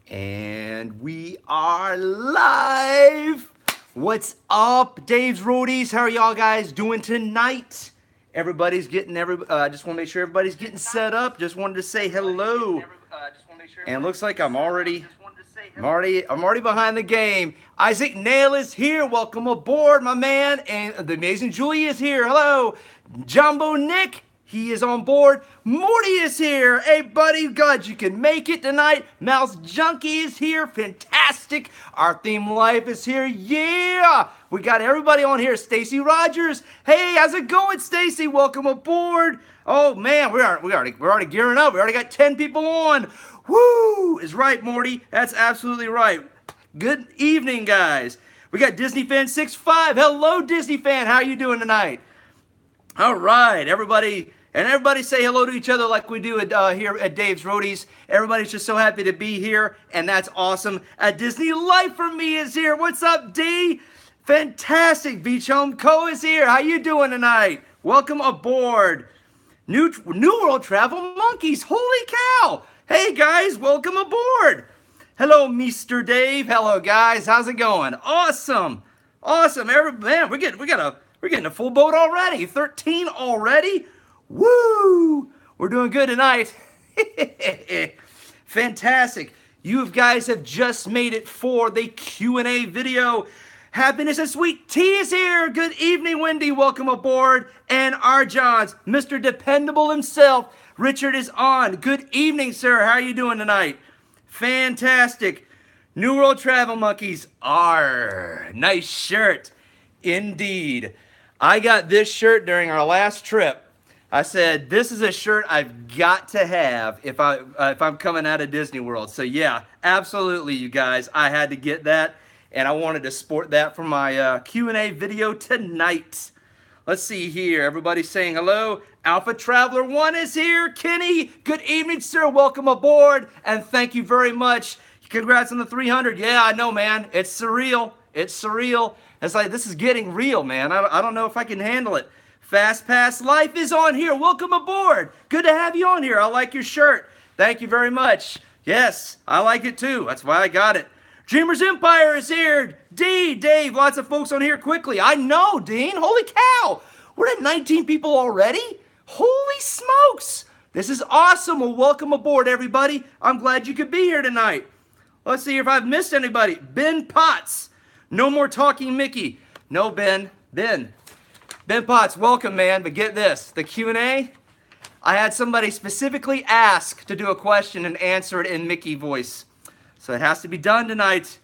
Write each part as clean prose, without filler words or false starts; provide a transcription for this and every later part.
And we are live. What's up, Dave's Roadies? How are y'all guys doing tonight? Everybody's getting just want to make sure everybody's getting set up. Just wanted to say hello. And it looks like I'm already behind the game. Isaac Nail is here. Welcome aboard, my man. And the amazing Julie is here. Hello. Jumbo Nick, he is on board. Morty is here. Hey, buddy, glad you can make it tonight. Mouse Junkie is here. Fantastic. Our theme life is here. Yeah. We got everybody on here. Stacy Rogers. Hey, how's it going, Stacy? Welcome aboard. Oh, man, we're already gearing up. We already got 10 people on. Woo! Is right, Morty. That's absolutely right. Good evening, guys. We got Disney Fan 65. Hello, Disney Fan. How are you doing tonight? All right, everybody. And everybody say hello to each other like we do here at Dave's Roadies. Everybody's just so happy to be here, and that's awesome. Disney Life for Me is here. What's up, D? Fantastic. Beach Home Co. is here. How you doing tonight? Welcome aboard. New World Travel Monkeys. Holy cow. Hey, guys, welcome aboard. Hello, Mr. Dave. Hello, guys. How's it going? Awesome. Awesome. Man, we're getting a full boat already. 13 already. Woo! We're doing good tonight. Fantastic. You guys have just made it for the Q&A video. Happiness and Sweet Tea is here. Good evening, Wendy. Welcome aboard. And our Johns, Mr. Dependable himself, Richard is on. Good evening, sir. How are you doing tonight? Fantastic. New World Travel Monkeys. Nice shirt. Indeed. I got this shirt during our last trip. I said, this is a shirt I've got to have if I'm coming out of Disney World. So yeah, absolutely, you guys. I had to get that, and I wanted to sport that for my Q&A video tonight. Let's see here. Everybody's saying hello. Alpha Traveler 1 is here. Kenny, good evening, sir. Welcome aboard, and thank you very much. Congrats on the 300. Yeah, I know, man. It's surreal. It's surreal. It's like, this is getting real, man. I don't know if I can handle it. Fast Pass Life is on here. Welcome aboard. Good to have you on here. I like your shirt. Thank you very much. Yes, I like it too. That's why I got it. DreamersEmpire is here. Dave, lots of folks on here quickly. I know, Dean. Holy cow. We're at 19 people already. Holy smokes. This is awesome. Well, welcome aboard, everybody. I'm glad you could be here tonight. Let's see if I've missed anybody. Ben Potts. No more talking Mickey. No, Ben Potts, welcome, man. But get this, the Q&A, I had somebody specifically ask to do a question and answer it in Mickey voice. So it has to be done tonight.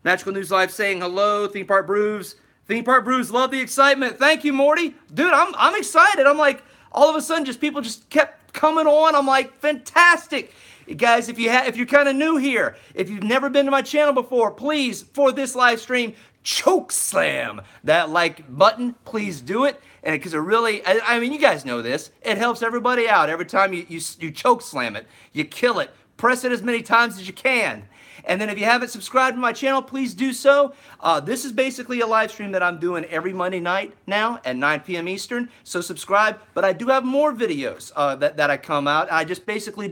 Magical News Live saying hello. Theme Park Brews. Theme Park Brews, love the excitement. Thank you, Morty. Dude, I'm excited. I'm like, all of a sudden, people just kept coming on. I'm like, fantastic. Guys, if you're kind of new here, if you've never been to my channel before, please, for this live stream, choke slam that like button. Please do it, and because it really, I mean, you guys know this. It helps everybody out every time you choke slam it. You kill it. Press it as many times as you can. And then if you haven't subscribed to my channel, please do so. This is basically a live stream that I'm doing every Monday night now at 9 p.m. Eastern. So subscribe. But I do have more videos that I come out. I just basically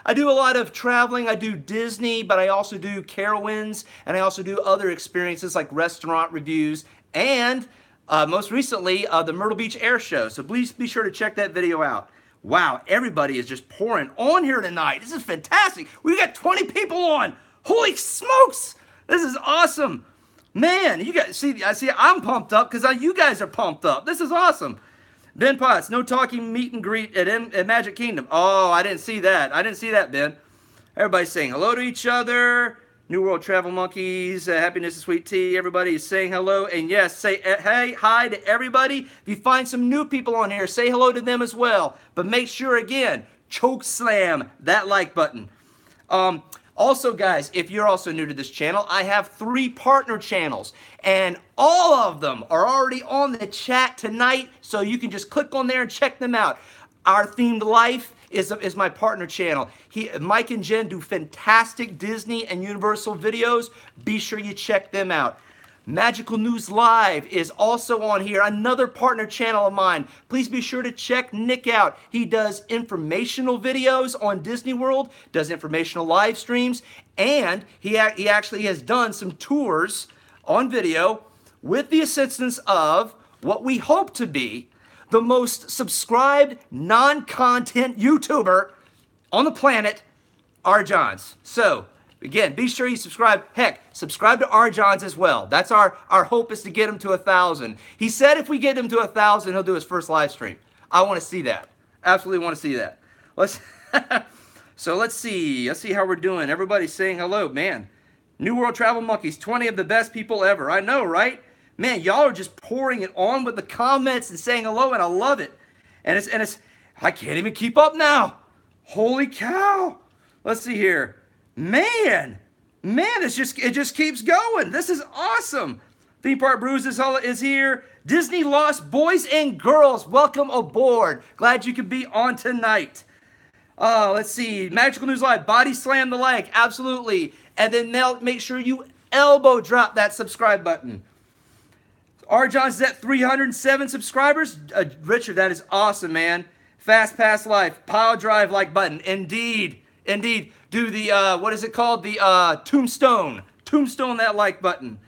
I do a lot of traveling. I do Disney, but I also do Carowinds, and I also do other experiences like restaurant reviews, and most recently, the Myrtle Beach Air Show. So please be sure to check that video out. Wow, everybody is just pouring on here tonight. This is fantastic. We got 20 people on. Holy smokes! This is awesome. Man, you guys see I'm pumped up because you guys are pumped up. This is awesome. Ben Potts, no talking meet and greet at Magic Kingdom. Oh, I didn't see that. I didn't see that, Ben. Everybody's saying hello to each other. New World Travel Monkeys, Happiness and Sweet Tea. Everybody is saying hello. And yes, say hey, hi to everybody. If you find some new people on here, say hello to them as well. But make sure, again, choke slam that like button. Also, guys, if you're also new to this channel, I have 3 partner channels, and all of them are already on the chat tonight, so you can just click on there and check them out. Our Themed Life is my partner channel. Mike and Jen do fantastic Disney and Universal videos. Be sure you check them out. Magical News Live is also on here, another partner channel of mine. Please be sure to check Nick out. He does informational videos on Disney World, does informational live streams, and he actually has done some tours on video with the assistance of what we hope to be the most subscribed non-content YouTuber on the planet, R. Johns. So, again, be sure you subscribe. Heck, subscribe to R. Johns as well. That's our hope, is to get him to 1,000. He said if we get him to 1,000, he'll do his first live stream. I want to see that. Absolutely want to see that. So let's see. Let's see how we're doing. Everybody's saying hello, man. New World Travel Monkeys, 20 of the best people ever. I know, right? Man, y'all are just pouring it on with the comments and saying hello, and I love it. And it's I can't even keep up now. Holy cow. Let's see here. Man, it just keeps going. This is awesome. Theme Park Brews is here. Disney Lost Boys and Girls, welcome aboard. Glad you could be on tonight. Let's see. Magical News Live, body slam the like, absolutely. And then make sure you elbow drop that subscribe button. R. John's is at 307 subscribers. Richard, that is awesome, man. Fast Pass Life, pile drive like button. Indeed. Do the, what is it called? The tombstone. Tombstone that like button.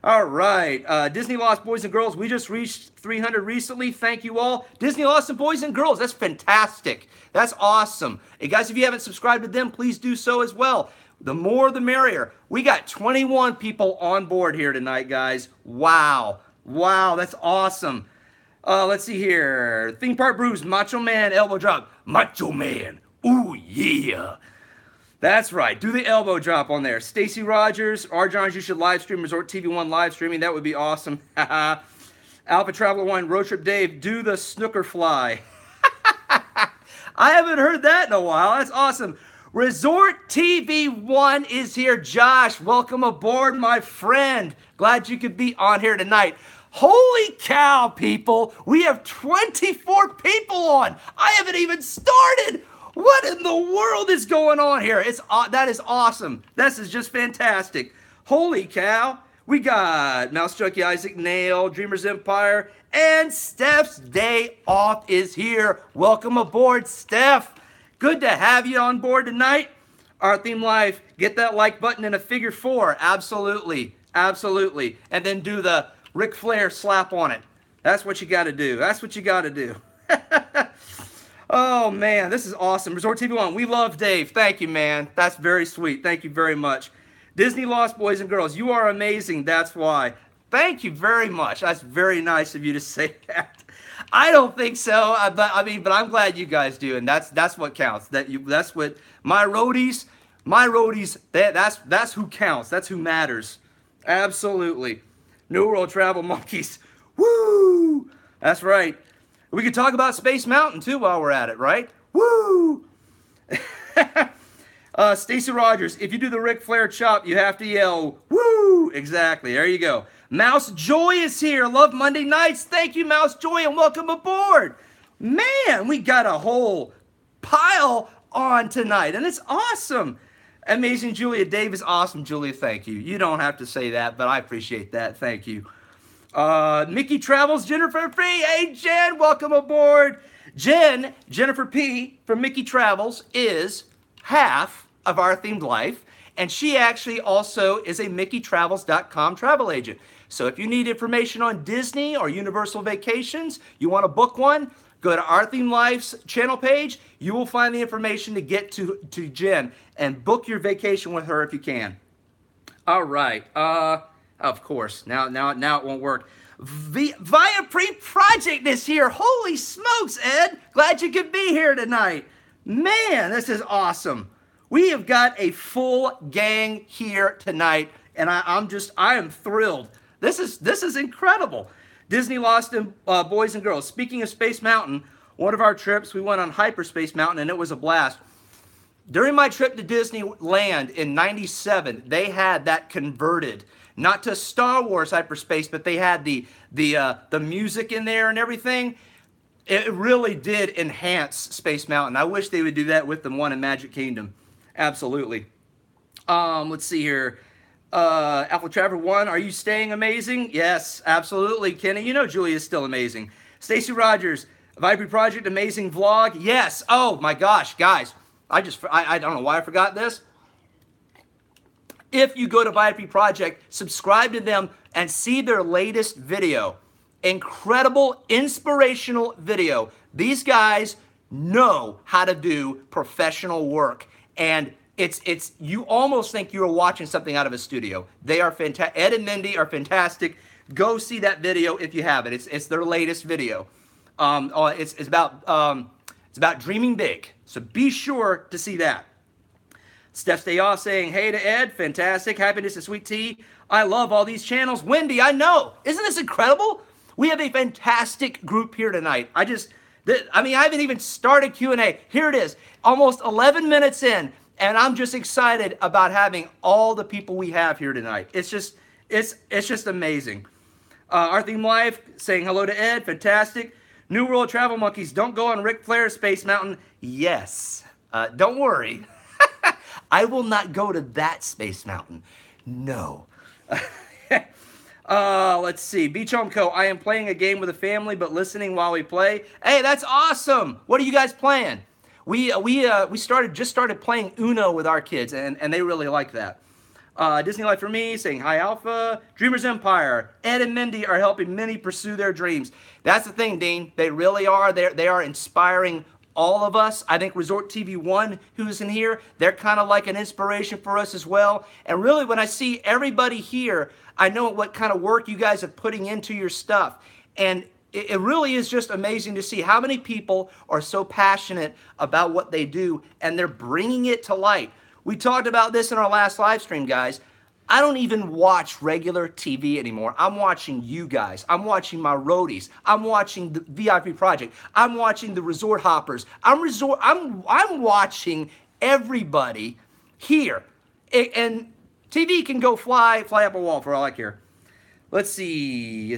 All right. Disney Lost Boys and Girls, we just reached 300 recently. Thank you all. Disney Lost and Boys and Girls, that's fantastic. That's awesome. Hey, guys, if you haven't subscribed to them, please do so as well. The more, the merrier. We got 21 people on board here tonight, guys. Wow. That's awesome. Let's see here. Theme Park Brews, Macho Man, elbow drop. Macho Man. Ooh, yeah. That's right. Do the elbow drop on there. Stacy Rogers, R. Johns, you should live stream Resort TV 1 live streaming. That would be awesome. Alpha Traveler 1, Road Trip Dave, do the snooker fly. I haven't heard that in a while. That's awesome. Resort TV 1 is here. Josh, welcome aboard, my friend. Glad you could be on here tonight. Holy cow, people. We have 24 people on. I haven't even started. What in the world is going on here? That is awesome. This is just fantastic. Holy cow. We got Mouse Junkie, Isaac Nail, Dreamers Empire, and Steph's Day Off is here. Welcome aboard, Steph. Good to have you on board tonight. Our theme live, get that like button in a figure 4. Absolutely. And then do the Ric Flair slap on it. That's what you got to do. Oh, man, this is awesome. Resort TV 1, we love Dave. Thank you, man. That's very sweet. Thank you very much. Disney Lost Boys and Girls, you are amazing. That's why. Thank you very much. That's very nice of you to say that. I don't think so, but I'm glad you guys do, and that's what counts. That's what my roadies. That's who counts. That's who matters. Absolutely. New World Travel Monkeys. Woo! That's right. We could talk about Space Mountain too while we're at it, right? Woo! Stacy Rogers, if you do the Ric Flair chop, you have to yell, woo! Exactly. There you go. Mouse Joy is here. Love Monday nights. Thank you, Mouse Joy, and welcome aboard. Man, we got a whole pile on tonight, and it's awesome. Amazing Julia. Dave is awesome, Julia. Thank you. You don't have to say that, but I appreciate that. Thank you. Mickey Travels, Jennifer P. Hey, Jen, welcome aboard. Jennifer P. from Mickey Travels is half of our themed life, and she actually also is a MickeyTravels.com travel agent. So if you need information on Disney or Universal vacations, you want to book one, go to our Theme Life's channel page. You will find the information to get to Jen and book your vacation with her if you can. All right. Of course. Now it won't work. Via Pre-Project is here. Holy smokes, Ed. Glad you could be here tonight. Man, this is awesome. We have got a full gang here tonight, and I am thrilled. This is incredible. Disney Lost and Boys and Girls. Speaking of Space Mountain, one of our trips, we went on Hyperspace Mountain, and it was a blast. During my trip to Disneyland in '97, they had that converted, not to Star Wars hyperspace, but they had the music in there and everything. It really did enhance Space Mountain. I wish they would do that with the one in Magic Kingdom. Absolutely. Let's see here. Alpha Traver 1, are you staying amazing? Yes, absolutely, Kenny. You know Julie is still amazing. Stacy Rogers, Vibree Project, amazing vlog. Yes. Oh my gosh, guys. I don't know why I forgot this. If you go to Vibree Project, subscribe to them and see their latest video. Incredible, inspirational video. These guys know how to do professional work, and you almost think you're watching something out of a studio. They are fantastic. Ed and Mindy are fantastic. Go see that video if you haven't. It's their latest video. It's about dreaming big. So be sure to see that. Steph Stay Off saying, hey to Ed, fantastic. Happiness and Sweet Tea. I love all these channels. Wendy, I know. Isn't this incredible? We have a fantastic group here tonight. I haven't even started Q&A. Here it is, almost 11 minutes in, and I'm just excited about having all the people we have here tonight. It's just amazing. Our Theme Live saying hello to Ed, fantastic. New World Travel Monkeys, don't go on Ric Flair's Space Mountain. Yes, don't worry. I will not go to that Space Mountain. No. Let's see. Beach Home Co. I am playing a game with a family, but listening while we play. Hey, that's awesome. What are you guys playing? We just started playing Uno with our kids, and they really like that. Disney Life for Me saying hi, Alpha. Dreamers Empire. Ed and Mindy are helping many pursue their dreams. That's the thing, Dean. They really are. They are inspiring all of us. I think Resort TV 1, who's in here, they're kind of like an inspiration for us as well. And really, when I see everybody here, I know what kind of work you guys are putting into your stuff. And it really is just amazing to see how many people are so passionate about what they do, and they're bringing it to light. We talked about this in our last live stream, guys. I don't even watch regular TV anymore. I'm watching you guys. I'm watching my roadies. I'm watching the VIP Project. I'm watching the Resort Hoppers. I'm watching everybody here. And TV can go fly up a wall for all I care. Let's see.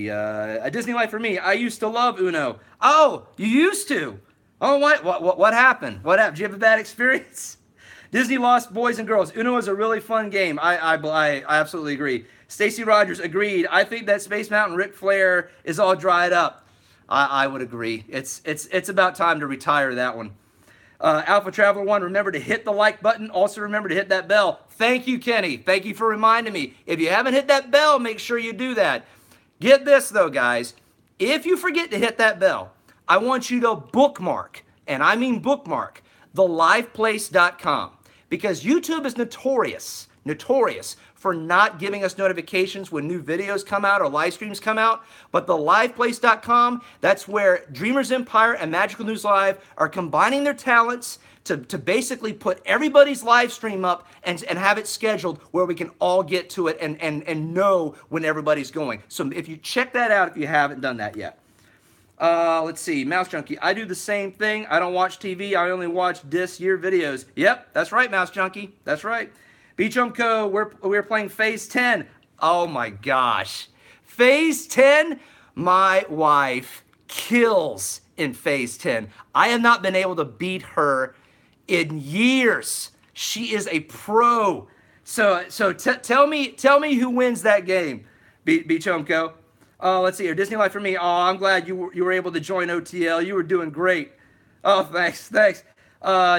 A Disney Life for Me. I used to love Uno. Oh, you used to? Oh, what happened? What happened? Did you have a bad experience? Disney Lost Boys and Girls. Uno is a really fun game. I absolutely agree. Stacy Rogers agreed. I think that Space Mountain Ric Flair is all dried up. I would agree. It's about time to retire that one. Alpha Traveler 1, remember to hit the like button. Also remember to hit that bell. Thank you, Kenny. Thank you for reminding me. If you haven't hit that bell, make sure you do that. Get this, though, guys. If you forget to hit that bell, I want you to bookmark, and I mean bookmark, theliveplace.com. Because YouTube is notorious for not giving us notifications when new videos come out or live streams come out. But theliveplace.com, that's where Dreamers Empire and Magical News Live are combining their talents to basically put everybody's live stream up and have it scheduled where we can all get to it and know when everybody's going. So if you check that out if you haven't done that yet. Let's see, Mouse Junkie. I do the same thing. I don't watch TV. I only watch this year videos. Yep, that's right, Mouse Junkie. That's right. Beach Home Co. We're playing Phase 10. Oh my gosh, Phase 10. My wife kills in Phase 10. I have not been able to beat her in years. She is a pro. So tell me who wins that game, Beach Home Co. Let's see here. Disney Life for Me. Oh, I'm glad you were able to join OTL. You were doing great. Oh, thanks.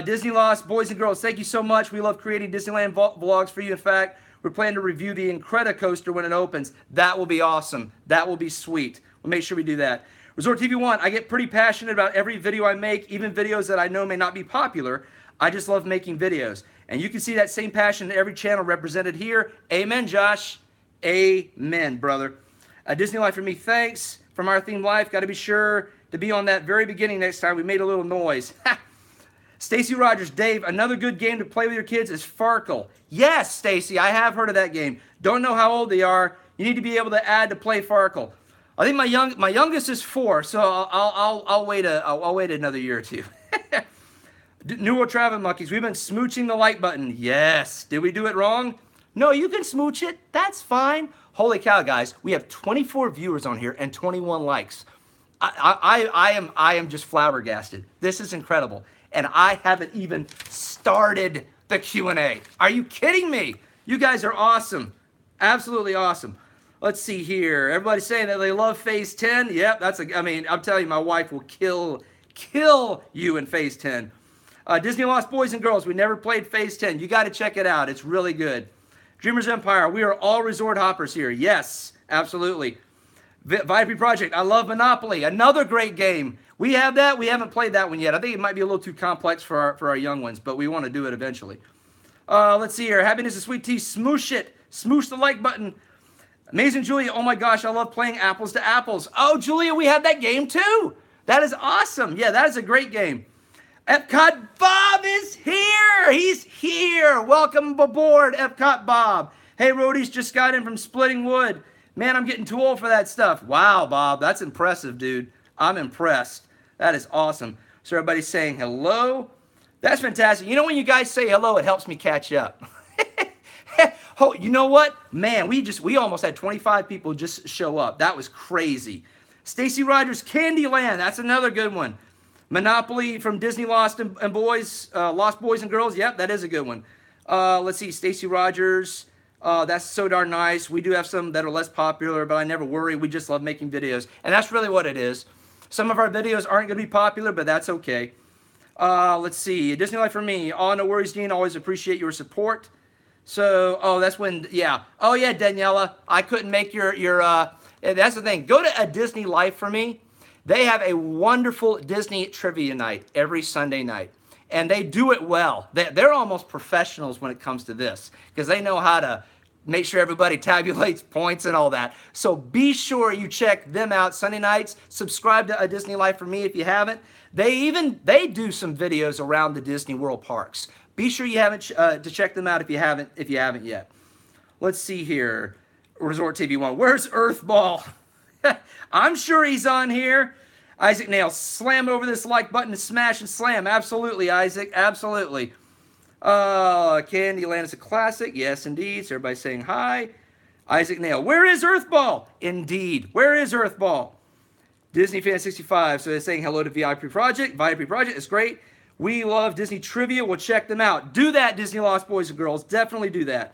Disney Lost Boys and Girls. Thank you so much. We love creating Disneyland vlogs for you. In fact, we're planning to review the Incredicoaster when it opens. That will be awesome. That will be sweet. We'll make sure we do that. Resort TV 1. I get pretty passionate about every video I make, even videos that I know may not be popular. I just love making videos. And you can see that same passion in every channel represented here. Amen, Josh. Amen, brother. Disney Life for Me, thanks. From our Theme Life, got to be sure to be on that very beginning next time. We made a little noise. Stacy Rogers, Dave, another good game to play with your kids is Farkle. Yes, Stacy, I have heard of that game. Don't know how old they are. You need to be able to add to play Farkle. I think my youngest is 4, so I'll wait another year or two. New World Travel Monkeys, we've been smooching the like button. Yes. Did we do it wrong? No, you can smooch it. That's fine. Holy cow, guys. We have 24 viewers on here and 21 likes. I am just flabbergasted. This is incredible. And I haven't even started the Q&A. Are you kidding me? You guys are awesome. Absolutely awesome. Let's see here. Everybody's saying that they love Phase 10. Yep, I mean, I'm telling you, my wife will kill you in Phase 10. Disney Lost Boys and Girls. We never played Phase 10. You got to check it out. It's really good. Dreamers Empire. We are all resort hoppers here. Yes, absolutely. VIP Project. I love Monopoly. Another great game. We have that. We haven't played that one yet. I think it might be a little too complex for our young ones, but we want to do it eventually. Let's see here. Happiness is Sweet Tea. Smoosh it. Smoosh the like button. Amazing Julia. Oh my gosh, I love playing Apples to Apples. Oh, Julia, we have that game too. That is awesome. Yeah, that is a great game. Epcot Bob is here. He's here. Welcome aboard, Epcot Bob. Hey, Roadies, just got in from Splitting Wood. Man, I'm getting too old for that stuff. Wow, Bob, that's impressive, dude. I'm impressed. That is awesome. So everybody's saying hello. That's fantastic. You know, when you guys say hello, it helps me catch up. Oh, you know what? Man, we almost had 25 people just show up. That was crazy. Stacy Rogers, Candyland. That's another good one. Monopoly from Disney Lost Boys and Girls. Yep, that is a good one. Let's see, Stacy Rogers. That's so darn nice. We do have some that are less popular, but I never worry. We just love making videos, and that's really what it is. Some of our videos aren't going to be popular, but that's okay. Let's see, Disney Life for me. Oh, no worries, Dean. Always appreciate your support. So, oh, that's when, yeah. Oh, yeah, Daniela. I couldn't make your that's the thing. Go to A Disney Life for me. They have a wonderful Disney trivia night every Sunday night. And they do it well. They're almost professionals when it comes to this because they know how to make sure everybody tabulates points and all that. So be sure you check them out Sunday nights. Subscribe to A Disney Life for me if you haven't. They do some videos around the Disney World parks. Be sure you haven't to check them out if you haven't yet. Let's see here. Resort TV 1. Where's Earthball? I'm sure he's on here. Isaac Nail, slam over this like button to smash and slam. Absolutely, Isaac. Absolutely. Candyland is a classic. Yes, indeed. So everybody's saying hi. Isaac Nail, where is Earthball? Indeed. Where is Earthball? Disney Fan 65. So they're saying hello to VIP Project. VIP Project is great. We love Disney Trivia. We'll check them out. Do that, Disney Lost Boys and Girls. Definitely do that.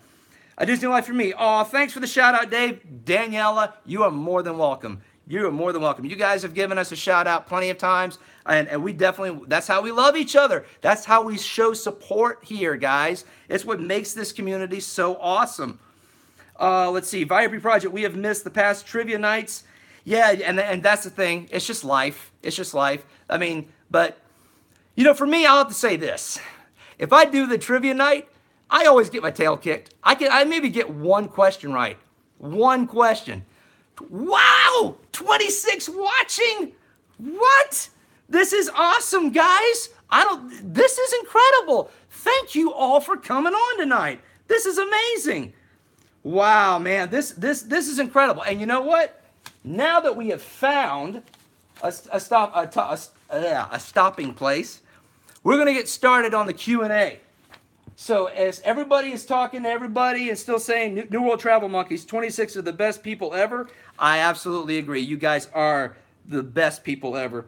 A Disney Life for me. Oh, thanks for the shout out, Dave. Daniela, you are more than welcome. You are more than welcome. You guys have given us a shout out plenty of times, and we definitely, that's how we love each other. That's how we show support here, guys. It's what makes this community so awesome. Let's see, VIP Project, we have missed the past trivia nights. Yeah, and that's the thing. It's just life. It's just life. I mean, but, you know, for me, I'll have to say this. If I do the trivia night, I always get my tail kicked. I maybe get one question right. One question. Wow! 26 watching? What? This is awesome, guys. This is incredible. Thank you all for coming on tonight. This is amazing. Wow, man, this is incredible. And you know what? Now that we have found a stopping place, we're going to get started on the Q&A. So as everybody is talking to everybody and still saying New World Travel Monkeys, 26 are the best people ever, I absolutely agree. You guys are the best people ever.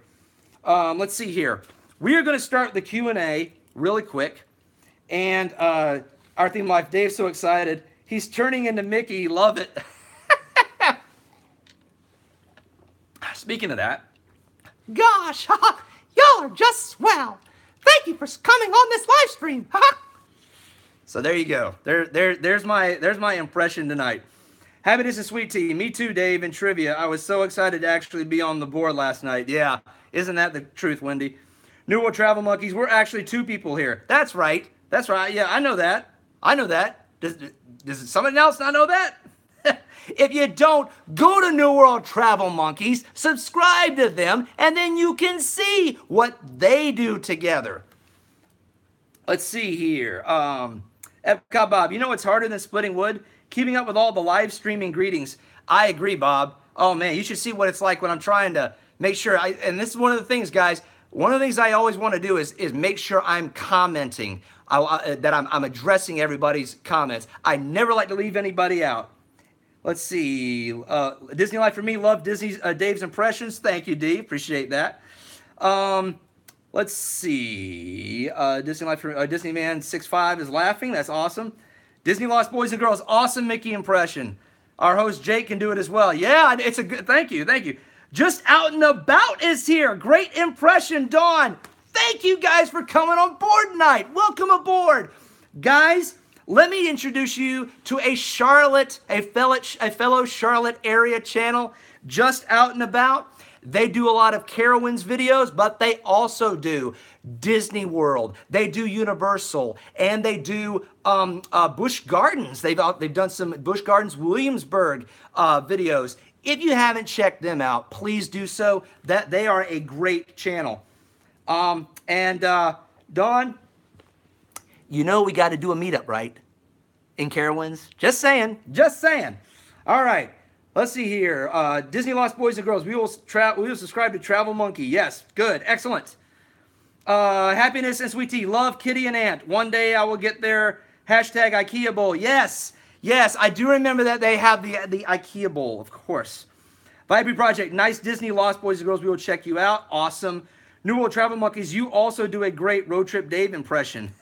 Let's see here. We are going to start the Q&A really quick. And our theme life, Dave's so excited. He's turning into Mickey. Love it. Speaking of that, gosh, y'all are just swell. Thank you for coming on this live stream. So there you go. There's my impression tonight. Happiness and Sweet Tea. Me too, Dave, in trivia. I was so excited to actually be on the board last night. Yeah, isn't that the truth, Wendy? New World Travel Monkeys, we're actually 2 people here. That's right. That's right. Yeah, I know that. I know that. Does someone else not know that? If you don't, go to New World Travel Monkeys, subscribe to them, and then you can see what they do together. Let's see here. Epcot Bob, you know what's harder than splitting wood? Keeping up with all the live streaming greetings. I agree, Bob. Oh, man, you should see what it's like when I'm trying to make sure. And this is one of the things, guys. One of the things I always want to do is make sure I'm commenting, that I'm addressing everybody's comments. I never like to leave anybody out. Let's see. Disney Life for me. Love Dave's impressions. Thank you, D. Appreciate that. Let's see. Disney Life for Disney Man 65 is laughing. That's awesome. Disney Lost Boys and Girls, awesome Mickey impression. Our host Jake can do it as well. Yeah, it's a good, thank you. Just Out and About is here. Great impression, Dawn. Thank you guys for coming on board tonight. Welcome aboard. Guys, let me introduce you to a fellow Charlotte area channel, Just Out and About. They do a lot of Carowinds videos, but they also do Disney World. They do Universal, and they do Busch Gardens. They've done some Busch Gardens Williamsburg videos. If you haven't checked them out, please do so. That they are a great channel. Dawn, you know we got to do a meetup, right? In Carowinds. Just saying. All right. Let's see here. Disney Lost Boys and Girls. We will subscribe to Travel Monkey. Yes, good, excellent. Happiness and Sweet Tea. Love Kitty and Ant. One day I will get there. Hashtag IKEA Bowl. Yes, I do remember that they have the IKEA Bowl, of course. Vibe Project. Nice Disney Lost Boys and Girls. We will check you out. Awesome. New World Travel Monkeys. You also do a great Road Trip Dave impression.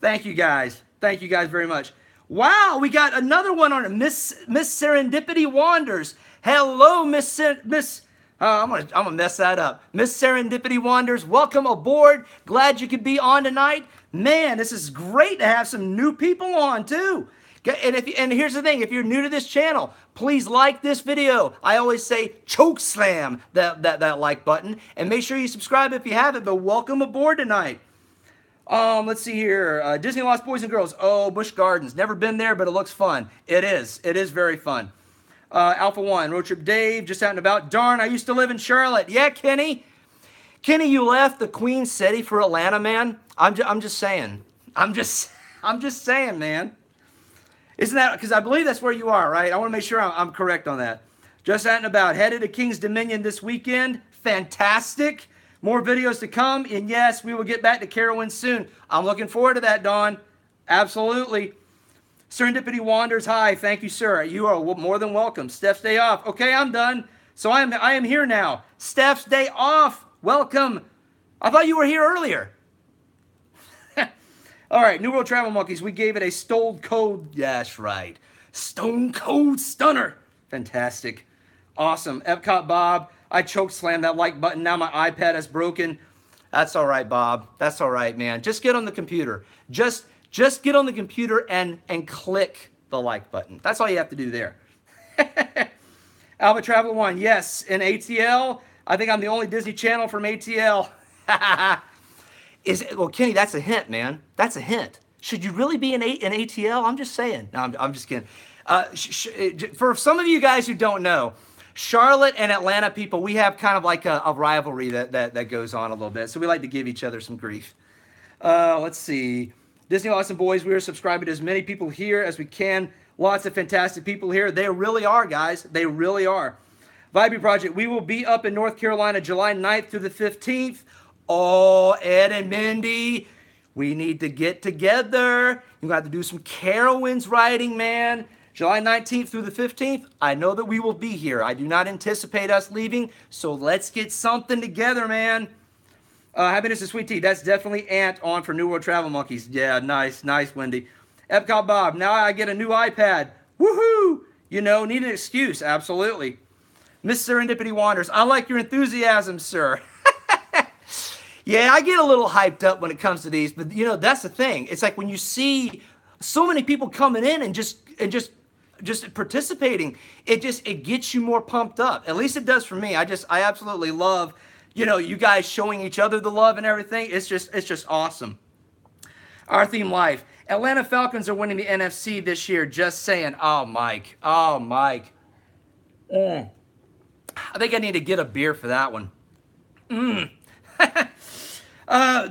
Thank you guys. Thank you guys very much. Wow, we got another one on it. Miss Serendipity Wanders. Hello, I'm gonna mess that up. Miss Serendipity Wanders, welcome aboard. Glad you could be on tonight. Man, this is great to have some new people on too. And here's the thing, if you're new to this channel, please like this video. I always say choke slam that like button, and make sure you subscribe if you haven't. But welcome aboard tonight. Let's see here. Disney Lost Boys and Girls. Oh, Busch Gardens. Never been there, but it looks fun. It is very fun. Alpha One, Road Trip Dave, Just Out and About. Darn, I used to live in Charlotte. Yeah, Kenny, you left the Queen City for Atlanta, man. I'm just saying. I'm just saying, man. Isn't that, because I believe that's where you are, right? I want to make sure I'm correct on that. Just Out and About. Headed to King's Dominion this weekend. Fantastic. More videos to come, and yes, we will get back to Carowinds soon. I'm looking forward to that, Dawn. Absolutely. Serendipity Wanders, hi. Thank you, sir. You are more than welcome. Steph's day off. Okay, I'm done. So I am here now. Steph's day off. Welcome. I thought you were here earlier. All right, New World Travel Monkeys. We gave it a Stone Cold. Yes, right. Stone Cold Stunner. Fantastic. Awesome. Epcot Bob. I choke slammed that like button. Now my iPad is broken. That's all right, Bob. That's all right, man. Just get on the computer. Just get on the computer and click the like button. That's all you have to do there. Alpha Travel One, yes, in ATL. I think I'm the only Disney Channel from ATL. Well, Kenny, that's a hint, man. That's a hint. Should you really be in ATL? I'm just saying. No, I'm just kidding. For some of you guys who don't know, Charlotte and Atlanta people, we have kind of like a rivalry that goes on a little bit. So we like to give each other some grief. Let's see. Disney Lost Boys, we are subscribing to as many people here as we can. Lots of fantastic people here. They really are, guys. They really are. Vibe Project, we will be up in North Carolina July 9th through the 15th. Oh, Ed and Mindy, we need to get together. You're going to have to do some Carowinds riding, man. July 19th through the 15th, I know that we will be here. I do not anticipate us leaving, so let's get something together, man. Happiness and Sweet Tea, that's definitely Ant on for New World Travel Monkeys. Yeah, nice, Wendy. Epcot Bob, now I get a new iPad. Woohoo! You know, need an excuse, absolutely. Miss Serendipity Wanders, I like your enthusiasm, sir. Yeah, I get a little hyped up when it comes to these, but you know, that's the thing. It's like when you see so many people coming in and just participating, it gets you more pumped up. At least it does for me. I absolutely love, you know, you guys showing each other the love and everything. It's just awesome. Our theme life. Atlanta Falcons are winning the NFC this year. Just saying. Oh, Mike. I think I need to get a beer for that one.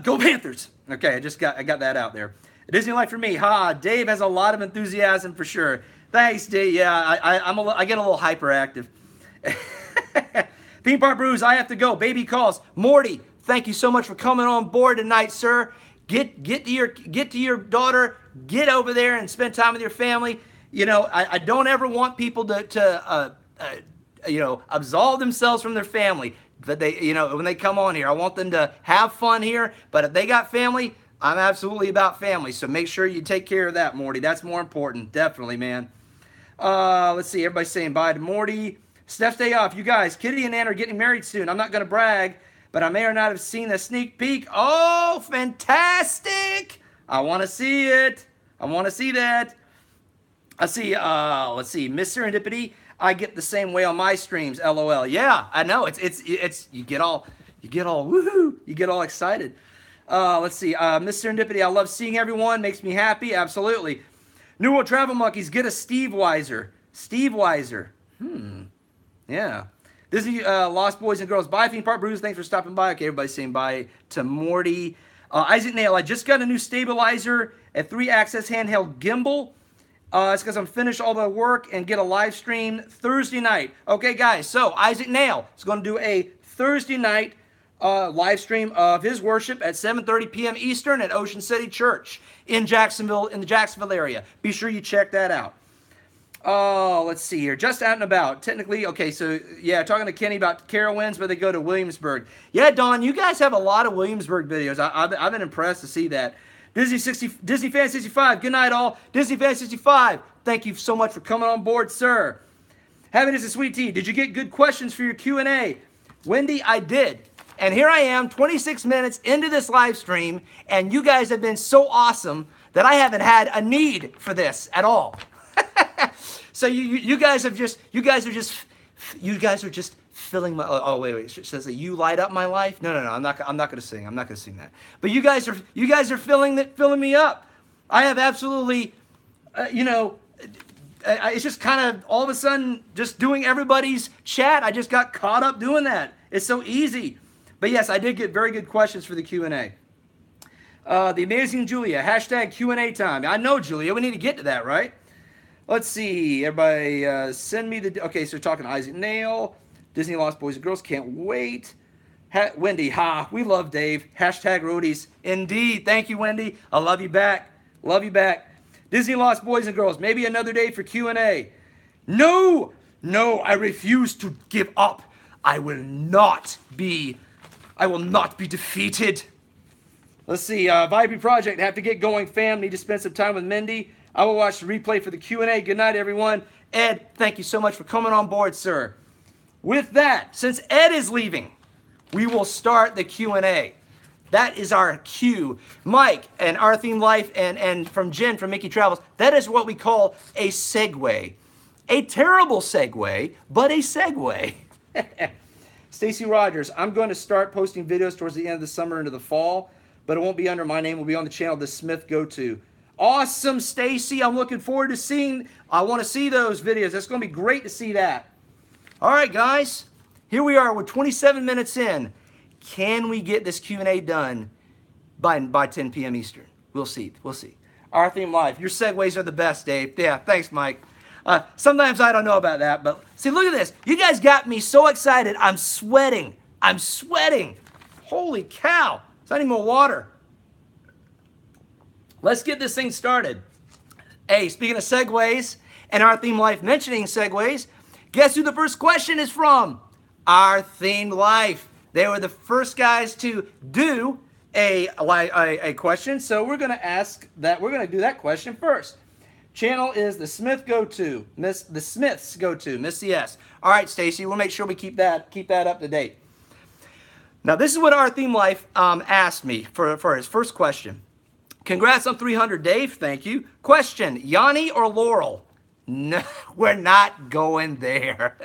Go Panthers. Okay, I got that out there. Disney Life for me. Dave has a lot of enthusiasm for sure. Thanks, Dave. Yeah, I get a little hyperactive. Theme Park Brews, I have to go. Baby calls. Morty, thank you so much for coming on board tonight, sir. Get to your daughter. Get over there and spend time with your family. You know, I don't ever want people to absolve themselves from their family. But they, you know, when they come on here, I want them to have fun here. But if they got family, I'm absolutely about family, so make sure you take care of that, Morty. That's more important, definitely, man. Let's see, everybody's saying bye to Morty. Steph's day off. You guys, Kitty and Ann are getting married soon. I'm not going to brag, but I may or not have seen a sneak peek. Oh, fantastic! I want to see it. I want to see that. Let's see, Miss Serendipity. I get the same way on my streams. LOL. Yeah, I know. It's you get all woohoo. You get all excited. Let's see, Miss Serendipity. I love seeing everyone. Makes me happy. Absolutely. New World Travel Monkeys. Get a Steve Weiser. Steve Weiser. Yeah. Disney Lost Boys and Girls. Bye, Theme Park Brews. Thanks for stopping by. Okay, everybody's saying bye to Morty. Isaac Nail. I just got a new stabilizer, a 3-axis handheld gimbal. It's because I'm finished all the work and get a live stream Thursday night. Okay, guys, so Isaac Nail is going to do a Thursday night live stream of his worship at 7:30 p.m. Eastern at Ocean City Church in Jacksonville, in the Jacksonville area. Be sure you check that out. Let's see here. Just out and about. Technically, okay, so, yeah, talking to Kenny about Carowinds, but they go to Williamsburg. Yeah, Don, you guys have a lot of Williamsburg videos. I've been impressed to see that. Disney Fan 65, good night all. Disney Fan 65, thank you so much for coming on board, sir. Happiness and Sweet Tea, did you get good questions for your Q&A? Wendy, I did. And here I am, 26 minutes into this live stream, and you guys have been so awesome that I haven't had a need for this at all. So you guys are just filling my. Oh wait. It says that you light up my life. No. I'm not gonna sing. I'm not gonna sing that. But you guys are filling me up. I have absolutely, it's just kind of all of a sudden just doing everybody's chat. I just got caught up doing that. It's so easy. But yes, I did get very good questions for the Q&A. The Amazing Julia, hashtag Q&A time. I know, Julia, we need to get to that, right? Let's see, everybody send me the, okay, so talking Isaac Nail, Disney Lost Boys and Girls, can't wait. Wendy, we love Dave. Hashtag Roadies. Indeed, thank you, Wendy. I love you back. Love you back. Disney Lost Boys and Girls, maybe another day for Q&A. No, I refuse to give up. I will not be defeated. Let's see, Vibe Project, have to get going, fam. Need to spend some time with Mindy. I will watch the replay for the Q&A. Good night, everyone. Ed, thank you so much for coming on board, sir. With that, since Ed is leaving, we will start the Q&A. That is our cue. Mike and Our Theme Life and from Jen from Mickey Travels, that is what we call a segue. A terrible segue, but a segue. Stacy Rogers, I'm going to start posting videos towards the end of the summer into the fall, but it won't be under my name. It will be on the channel The Smith Go-To. Awesome, Stacy. I'm looking forward to seeing. I want to see those videos. That's going to be great to see that. All right, guys. Here we are. We're 27 minutes in. Can we get this Q&A done by 10 p.m. Eastern? We'll see. We'll see. Our Theme Live. Your segues are the best, Dave. Yeah, thanks, Mike. Sometimes I don't know about that, but see, look at this. You guys got me so excited. I'm sweating. Holy cow. It's not even more water. Let's get this thing started. Hey, speaking of segues and Our Theme Life mentioning segues, guess who the first question is from? Our Theme Life. They were the first guys to do a question, so we're going to ask that. We're going to do that question first. Channel is The Smith Go-To, The Smiths Go-To, Miss CS. All right, Stacy, we'll make sure we keep that up to date. Now, this is what Our Theme Life asked me for his first question. Congrats on 300, Dave. Thank you. Question, Yanni or Laurel? No, we're not going there.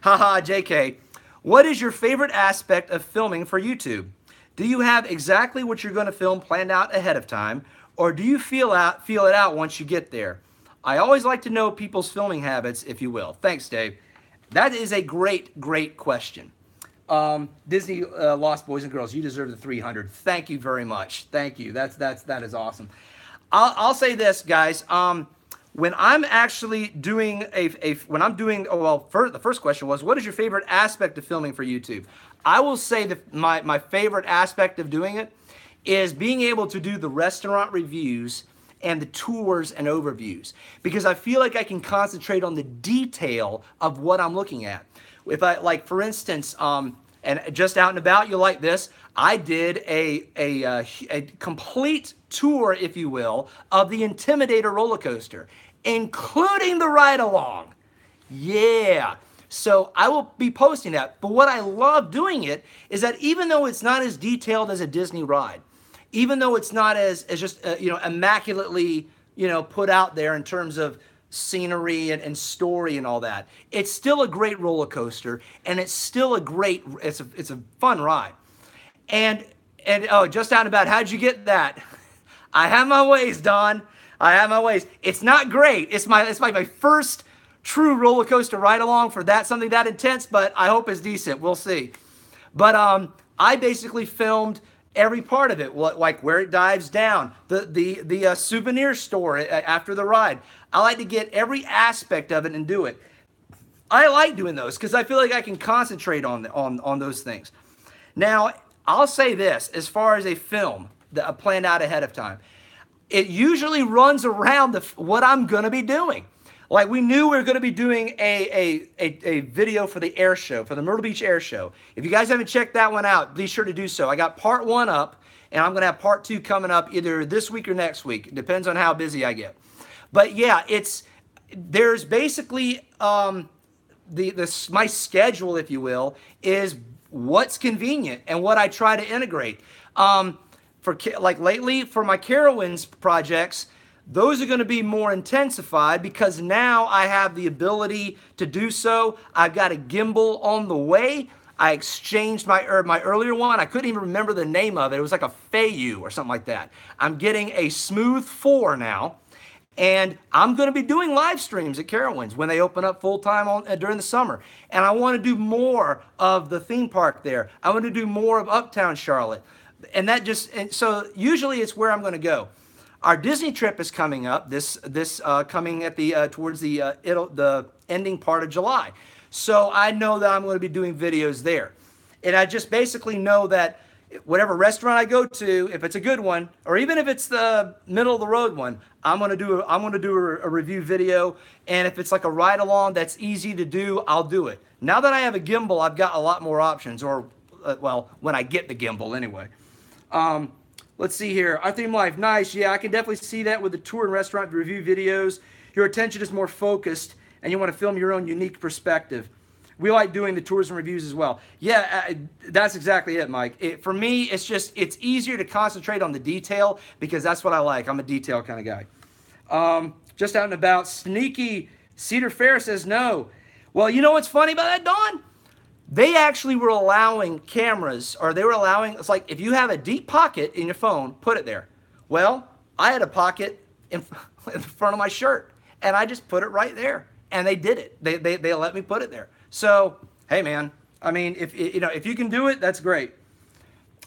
Haha, JK. What is your favorite aspect of filming for YouTube? Do you have exactly what you're going to film planned out ahead of time, or do you feel it out once you get there? I always like to know people's filming habits, if you will. Thanks, Dave. That is a great question. Disney Lost Boys and Girls, you deserve the 300. Thank you very much. Thank you. That is awesome. I'll say this, guys. When I'm actually doing the first question was, what is your favorite aspect of filming for YouTube? I will say that my favorite aspect of doing it is being able to do the restaurant reviews and the tours and overviews, because I feel like I can concentrate on the detail of what I'm looking at. If I, like, for instance, and And just out and about, you'll like this. I did a complete tour, if you will, of the Intimidator roller coaster, including the ride-along. Yeah. So I will be posting that. But what I love doing it is that even though it's not as detailed as a Disney ride, even though it's not as just, immaculately, put out there in terms of scenery and story and all that, it's still a great roller coaster, and it's still it's a fun ride. And oh, just out and about, how'd you get that? I have my ways, Don. I have my ways. It's not great. It's my first true roller coaster ride along for something that intense, but I hope it's decent. We'll see. But I basically filmed every part of it, like where it dives down, the souvenir store after the ride. I like to get every aspect of it and do it. I like doing those because I feel like I can concentrate on those things. Now, I'll say this, as far as a film that I planned out ahead of time, it usually runs around what I'm going to be doing. Like, we knew we were going to be doing a video for the air show, for the Myrtle Beach Air Show. If you guys haven't checked that one out, be sure to do so. I got part 1 up, and I'm going to have part 2 coming up either this week or next week. It depends on how busy I get. But yeah, there's basically my schedule, if you will, is what's convenient and what I try to integrate. Like lately, for my Carowinds projects, those are going to be more intensified because now I have the ability to do so. I've got a gimbal on the way. I exchanged my earlier one. I couldn't even remember the name of it. It was like a Feiyu or something like that. I'm getting a Smooth 4 now. And I'm going to be doing live streams at Carowinds when they open up full-time during the summer. And I want to do more of the theme park there. I want to do more of Uptown Charlotte. And so usually it's where I'm going to go. Our Disney trip is coming up, coming at towards the ending part of July. So I know that I'm going to be doing videos there. And I just basically know that whatever restaurant I go to, if it's a good one, or even if it's the middle of the road one, I'm gonna do a review video. And if it's like a ride along that's easy to do, I'll do it. Now that I have a gimbal, I've got a lot more options. Or well, when I get the gimbal anyway. Let's see here. Our theme life, nice. Yeah, I can definitely see that with the tour and restaurant review videos. Your attention is more focused, and you want to film your own unique perspective. We like doing the tours and reviews as well. Yeah, that's exactly it, Mike. For me, it's easier to concentrate on the detail because that's what I like. I'm a detail kind of guy. Just out and about. Sneaky Cedar Fair says no. Well, you know what's funny about that, Dawn? They actually were allowing cameras, or they were allowing, it's like if you have a deep pocket in your phone, put it there. Well, I had a pocket in front of my shirt, and I just put it right there. And they did it. They let me put it there. So, hey man, I mean, if you can do it, that's great.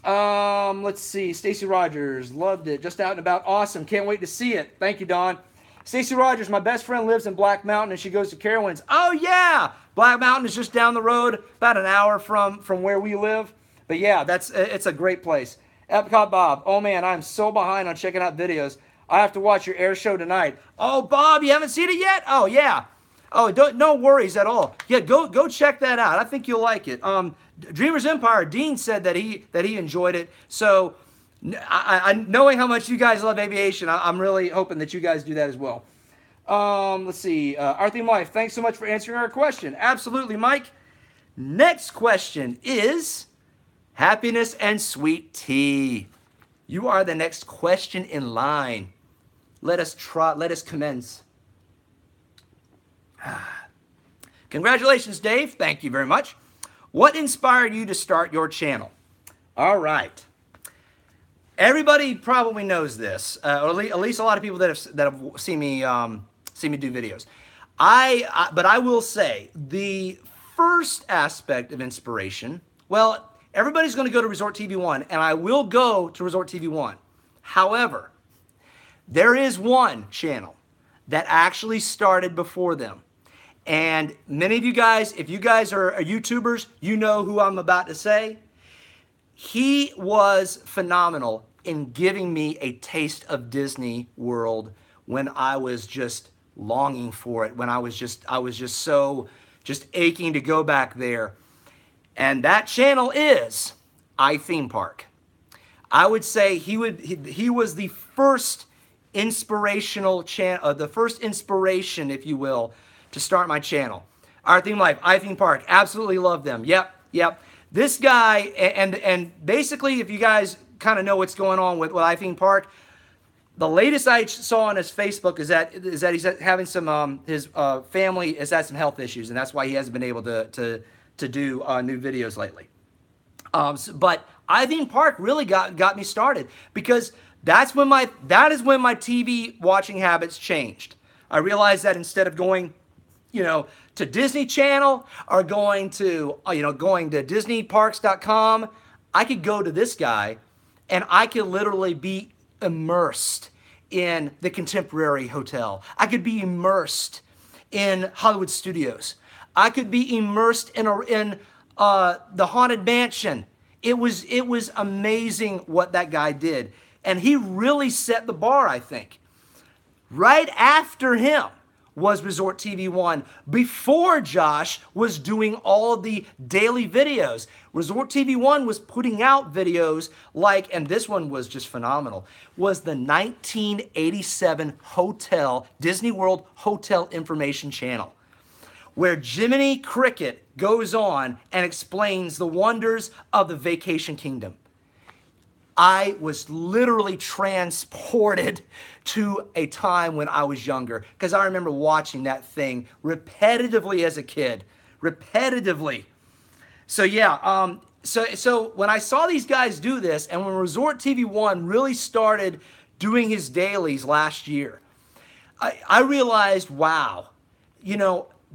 Let's see. Stacy Rogers, loved it. Just out and about, awesome. Can't wait to see it. Thank you, Dawn. Stacy Rogers, my best friend lives in Black Mountain and she goes to Carowinds. Oh yeah, Black Mountain is just down the road, about an hour from where we live. But yeah, it's a great place. Epcot Bob, oh man, I'm so behind on checking out videos. I have to watch your air show tonight. Oh Bob, you haven't seen it yet? Oh yeah. Oh, no worries at all. Yeah, go check that out. I think you'll like it. Dreamers Empire, Dean said that he enjoyed it. So, I knowing how much you guys love aviation, I'm really hoping that you guys do that as well. Let's see. Our theme life, thanks so much for answering our question. Absolutely, Mike. Next question is happiness and sweet tea. You are the next question in line. Let us commence. Congratulations, Dave. Thank you very much. What inspired you to start your channel? All right. Everybody probably knows this, or at least a lot of people that have seen me do videos. But I will say the first aspect of inspiration. Well, everybody's going to go to Resort TV 1, and I will go to Resort TV 1. However, there is one channel that actually started before them. And many of you guys, if you guys are YouTubers, you know who I'm about to say. He was phenomenal in giving me a taste of Disney World when I was just longing for it, when I was just aching to go back there. And that channel is iThemePark. I would say he was the first inspirational channel, the first inspiration, if you will, to start my channel. RThemeLife, iThemePark, absolutely love them. Yep. This guy, and basically, if you guys kind of know what's going on with iThemePark, the latest I saw on his Facebook is that he's having some his family has had some health issues, and that's why he hasn't been able to do new videos lately. But iThemePark really got me started, because that is when my TV watching habits changed. I realized that instead of going, to Disney Channel or going to DisneyParks.com, I could go to this guy, and I could literally be immersed in the Contemporary Hotel. I could be immersed in Hollywood Studios. I could be immersed in the Haunted Mansion. It was amazing what that guy did. And he really set the bar, I think. Right after him was Resort TV 1, before Josh was doing all of the daily videos. Resort TV 1 was putting out videos like, and this one was just phenomenal, was the 1987 Disney World Hotel Information Channel, where Jiminy Cricket goes on and explains the wonders of the Vacation Kingdom. I was literally transported to a time when I was younger, because I remember watching that thing repetitively as a kid. Repetitively. So yeah, so when I saw these guys do this, and when Resort TV 1 really started doing his dailies last year, I realized, wow,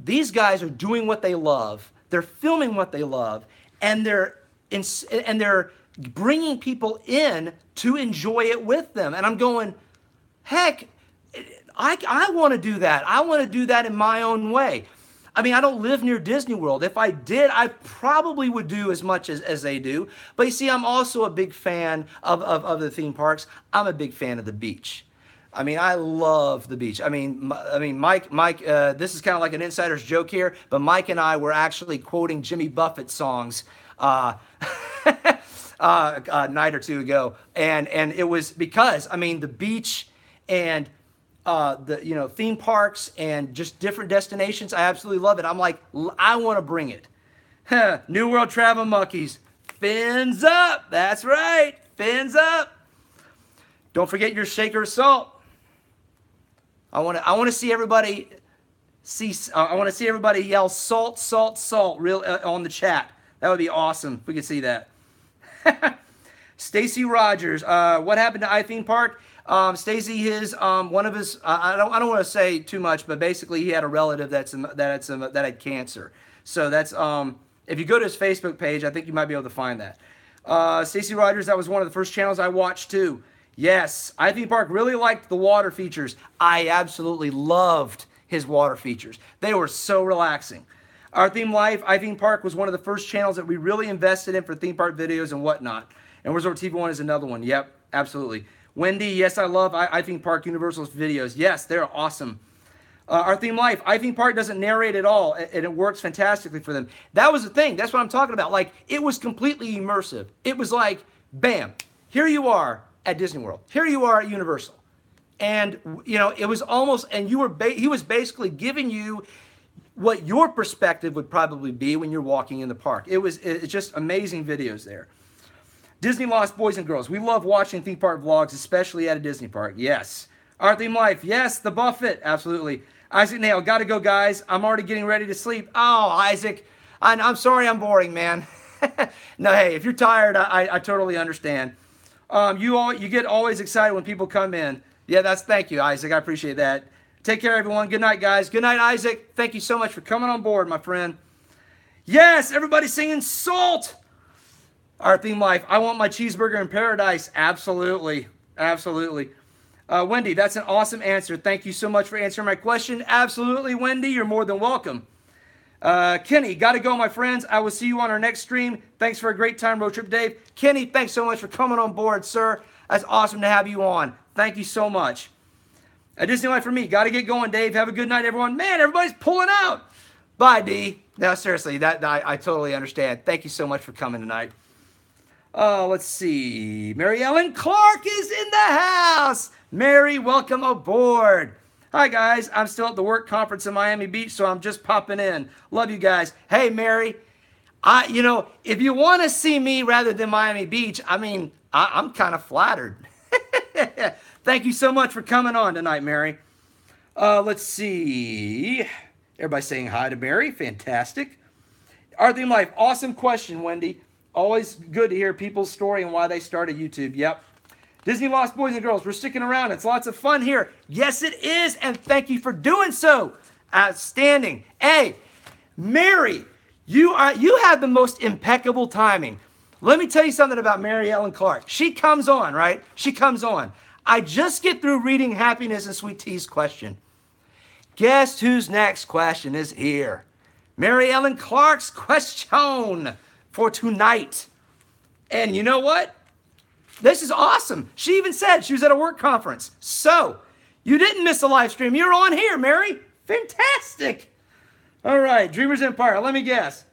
these guys are doing what they love, they're filming what they love, and they're bringing people in to enjoy it with them. And I'm going, heck, I want to do that. I want to do that in my own way. I mean, I don't live near Disney World. If I did, I probably would do as much as they do. But you see, I'm also a big fan of the theme parks. I'm a big fan of the beach. I mean, I love the beach. I mean, Mike, this is kind of like an insider's joke here, but Mike and I were actually quoting Jimmy Buffett songs a night or two ago, and it was because, I mean, the beach and the theme parks and just different destinations, I absolutely love it. I'm like, I want to bring it. New World Travel Monkeys, fins up. That's right, fins up. Don't forget your shaker of salt. I want to see everybody I want to see everybody yell salt, salt, salt real on the chat. That would be awesome if we could see that. Stacy Rogers, what happened to iThemePark? Stacy, one of his, I don't want to say too much, but basically he had a relative that had cancer. So that's if you go to his Facebook page, I think you might be able to find that. Stacy Rogers, that was one of the first channels I watched too. Yes, iThemePark really liked the water features. I absolutely loved his water features. They were so relaxing. Our Theme Life, iThemePark was one of the first channels that we really invested in for theme park videos and whatnot. And Resort TV 1 is another one. Yep, absolutely. Wendy, yes, I love iThemePark Universal's videos. Yes, they're awesome. Our Theme Life, iThemePark doesn't narrate at all, and it works fantastically for them. That was the thing. That's what I'm talking about. Like, it was completely immersive. It was like, bam, here you are at Disney World. Here you are at Universal. And, it was almost, and he was basically giving you what your perspective would probably be when you're walking in the park. It's just amazing videos there. Disney Lost Boys and Girls. We love watching theme park vlogs, especially at a Disney park. Yes. Our Theme Life. Yes, the Buffett. Absolutely. Isaac Nail. Got to go, guys. I'm already getting ready to sleep. Oh, Isaac. I'm sorry I'm boring, man. No, hey, if you're tired, I totally understand. You get always excited when people come in. Yeah, thank you, Isaac. I appreciate that. Take care, everyone. Good night, guys. Good night, Isaac. Thank you so much for coming on board, my friend. Yes, everybody singing salt. Our Theme Life. I want my cheeseburger in paradise. Absolutely. Absolutely. Wendy, that's an awesome answer. Thank you so much for answering my question. Absolutely, Wendy. You're more than welcome. Kenny, got to go, my friends. I will see you on our next stream. Thanks for a great time, Road Trip Dave. Kenny, thanks so much for coming on board, sir. That's awesome to have you on. Thank you so much. A Disney Life for me. Got to get going, Dave. Have a good night, everyone. Man, everybody's pulling out. Bye, D. No, seriously, I totally understand. Thank you so much for coming tonight. Let's see. Mary Ellen Clark is in the house. Mary, welcome aboard. Hi, guys. I'm still at the work conference in Miami Beach, so I'm just popping in. Love you guys. Hey, Mary, if you want to see me rather than Miami Beach, I'm kind of flattered. Thank you so much for coming on tonight, Mary. Let's see. Everybody's saying hi to Mary. Fantastic. Theme Life, awesome question, Wendy. Always good to hear people's story and why they started YouTube. Yep. Disney Lost Boys and Girls, we're sticking around. It's lots of fun here. Yes, it is, and thank you for doing so. Outstanding. Hey, Mary, you have the most impeccable timing. Let me tell you something about Mary Ellen Clark. She comes on, right? She comes on. I just get through reading Happiness and Sweet Tea's question. Guess whose next question is here? Mary Ellen Clark's question for tonight. And you know what? This is awesome. She even said she was at a work conference. So, you didn't miss a live stream. You're on here, Mary. Fantastic. All right, Dreamers Empire, let me guess.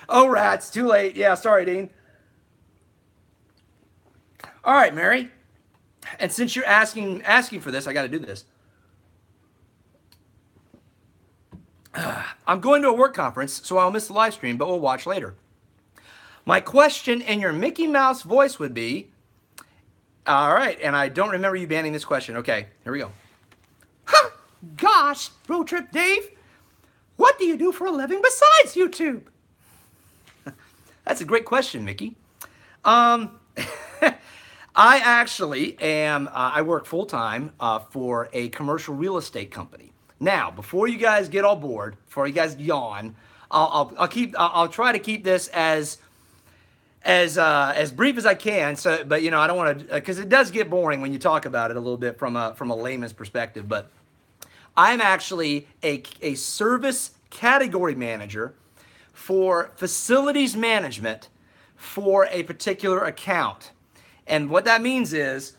Oh, rats, too late. Yeah, sorry, Dean. All right, Mary. And since you're asking for this, I got to do this. I'm going to a work conference, so I'll miss the live stream, but we'll watch later. My question in your Mickey Mouse voice would be, all right, and I don't remember you banning this question. Okay, here we go. Huh, gosh, Road Trip Dave, what do you do for a living besides YouTube? That's a great question, Mickey. I actually am, I work full-time for a commercial real estate company. Now, before you guys get all bored, before you guys yawn, I'll try to keep this as brief as I can. So, but I don't want to, because it does get boring when you talk about it a little bit from a layman's perspective. But I'm actually a service category manager for facilities management for a particular account. And what that means is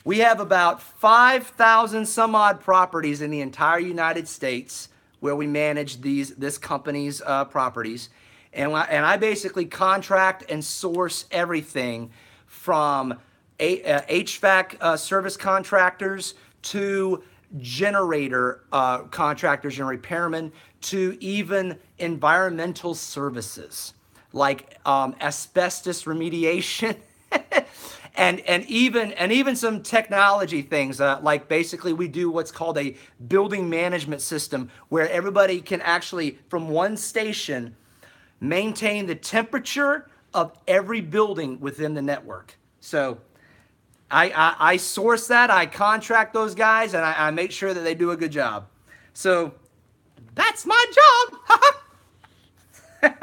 we have about 5,000 some odd properties in the entire United States where we manage this company's properties. And I basically contract and source everything from HVAC service contractors to generator contractors and repairmen to even environmental services like asbestos remediation and even some technology things like basically we do what's called a building management system where everybody can actually from one station maintain the temperature of every building within the network. So I source that, I contract those guys, and I make sure that they do a good job. So that's my job.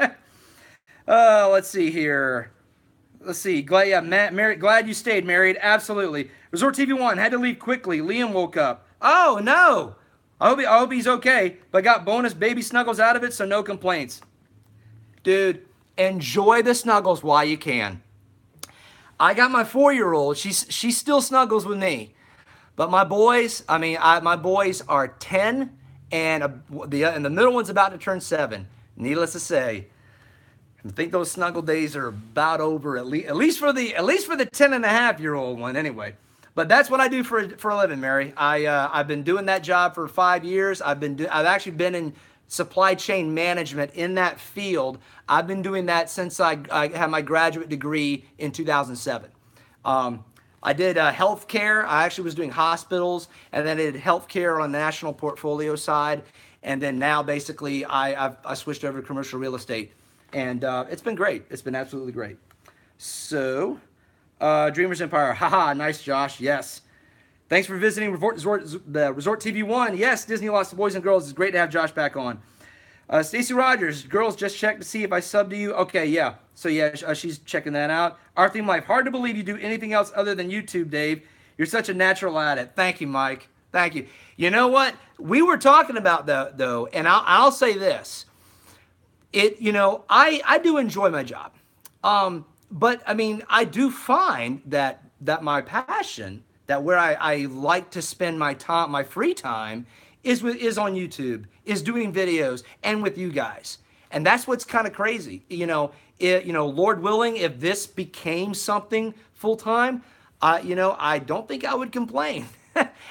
Let's see here. Let's see. Glad you stayed married. Absolutely. Resort TV 1 had to leave quickly. Liam woke up. Oh no. I hope he's okay. But got bonus baby snuggles out of it, so no complaints. Dude, enjoy the snuggles while you can. I got my 4-year-old. She still snuggles with me. But my boys, my boys are 10, and the middle one's about to turn 7. Needless to say, I think those snuggle days are about over at least for the 10-and-a-half-year-old one anyway. But that's what I do for a living, Mary. I've been doing that job for 5 years. I've actually been in supply chain management in that field. I've been doing that since I had my graduate degree in 2007. I did healthcare. I actually was doing hospitals, and then I did healthcare on the national portfolio side. And then now basically I switched over to commercial real estate. And it's been great. It's been absolutely great. So, Dreamers Empire. Haha, nice, Josh. Yes. Thanks for visiting Resort TV 1. Yes, Disney Lost the Boys and Girls. It's great to have Josh back on. Stacy Rogers. Girls, just check to see if I subbed to you. Okay, yeah. So, yeah, she's checking that out. Our Theme Life. Hard to believe you do anything else other than YouTube, Dave. You're such a natural at it. Thank you, Mike. Thank you. You know what? We were talking about that, though, and I'll say this. I do enjoy my job. But I do find that my passion, that where I like to spend my free time is on YouTube, is doing videos, and with you guys. And that's what's kind of crazy. Lord willing, if this became something full time, I don't think I would complain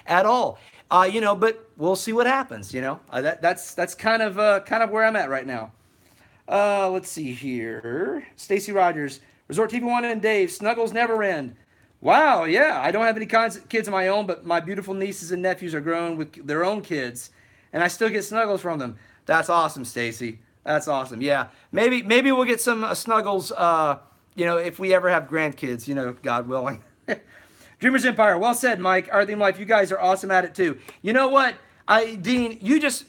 at all. But we'll see what happens. That's kind of where I'm at right now. Let's see here. Stacy Rogers, Resort TV 1 and Dave, Snuggles never end. Wow, yeah, I don't have any kids of my own, but my beautiful nieces and nephews are grown with their own kids, and I still get Snuggles from them. That's awesome, Stacy. That's awesome. Yeah, maybe we'll get some Snuggles, if we ever have grandkids, God willing. Dreamers Empire, well said, Mike. Our theme life, you guys are awesome at it too. You know what, Dean, you just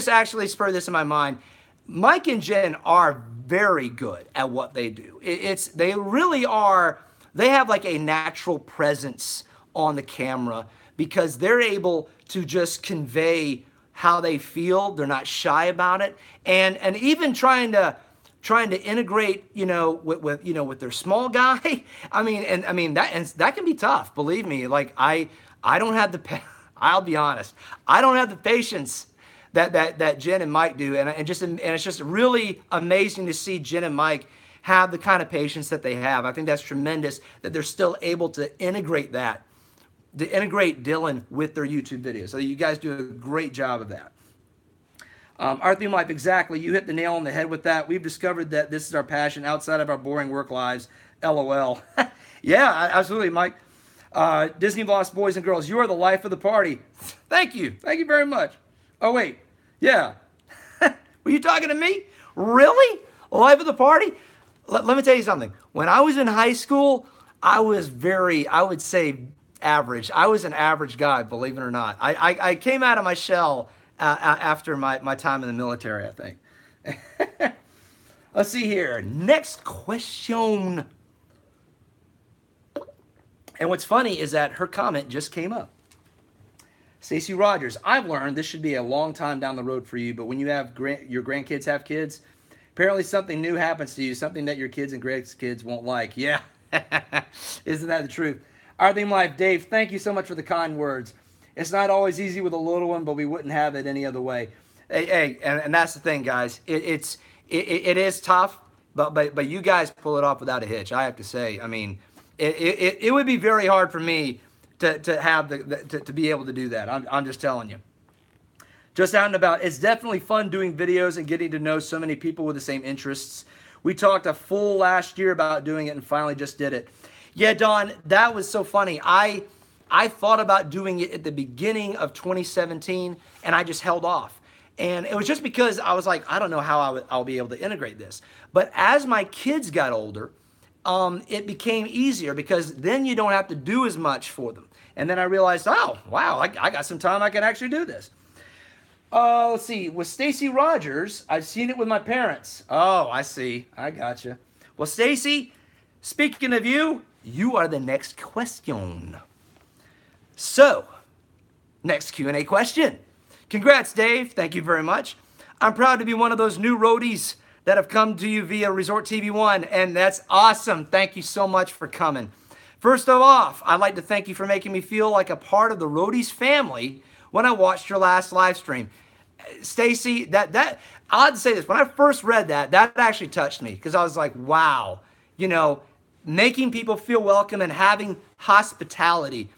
actually spurred this in my mind. Mike and Jen are very good at what they do. They really are. They have like a natural presence on the camera because they're able to just convey how they feel. They're not shy about it, and even trying to integrate, with their small guy. That can be tough. Believe me. Like I don't have I'll be honest. I don't have the patience that Jen and Mike do, and it's just really amazing to see Jen and Mike have the kind of patience that they have. I think that's tremendous that they're still able to integrate Dylan with their YouTube videos. So you guys do a great job of that. Our theme life, exactly. You hit the nail on the head with that. We've discovered that this is our passion outside of our boring work lives. LOL. Yeah, absolutely, Mike. Disney Lost Boys and Girls, you are the life of the party. Thank you. Thank you very much. Oh, wait. Yeah. Were you talking to me? Really? Life of the party? Let me tell you something. When I was in high school, I was I would say, average. I was an average guy, believe it or not. I came out of my shell after my time in the military, I think. Let's see here. Next question. And what's funny is that her comment just came up. Stacy Rogers, I've learned this should be a long time down the road for you, but when you have your grandkids have kids, apparently something new happens to you, something that your kids and grandkids won't like. Yeah. Isn't that the truth? Our theme life, Dave, thank you so much for the kind words. It's not always easy with a little one, but we wouldn't have it any other way. Hey, and that's the thing, guys. It is tough, but you guys pull it off without a hitch, I have to say. I mean, it would be very hard for me to have to be able to do that. I'm just telling you. Just out and about. It's definitely fun doing videos and getting to know so many people with the same interests. We talked a full last year about doing it and finally just did it. Yeah, Don, that was so funny. I thought about doing it at the beginning of 2017 and I just held off. And it was just because I was like, I don't know how I'll be able to integrate this. But as my kids got older, it became easier because then you don't have to do as much for them. And then I realized, oh, wow, I got some time I can actually do this. Let's see. With Stacy Rogers, I've seen it with my parents. Oh, I see. I gotcha. Well, Stacy, speaking of you, you are the next question. So, next Q&A question. Congrats, Dave. Thank you very much. I'm proud to be one of those new roadies that have come to you via Resort TV 1, and that's awesome. Thank you so much for coming. First of all, I'd like to thank you for making me feel like a part of the Roadies family when I watched your last live stream. Stacy, that I'll have to say this. When I first read that actually touched me because I was like, wow, making people feel welcome and having hospitality.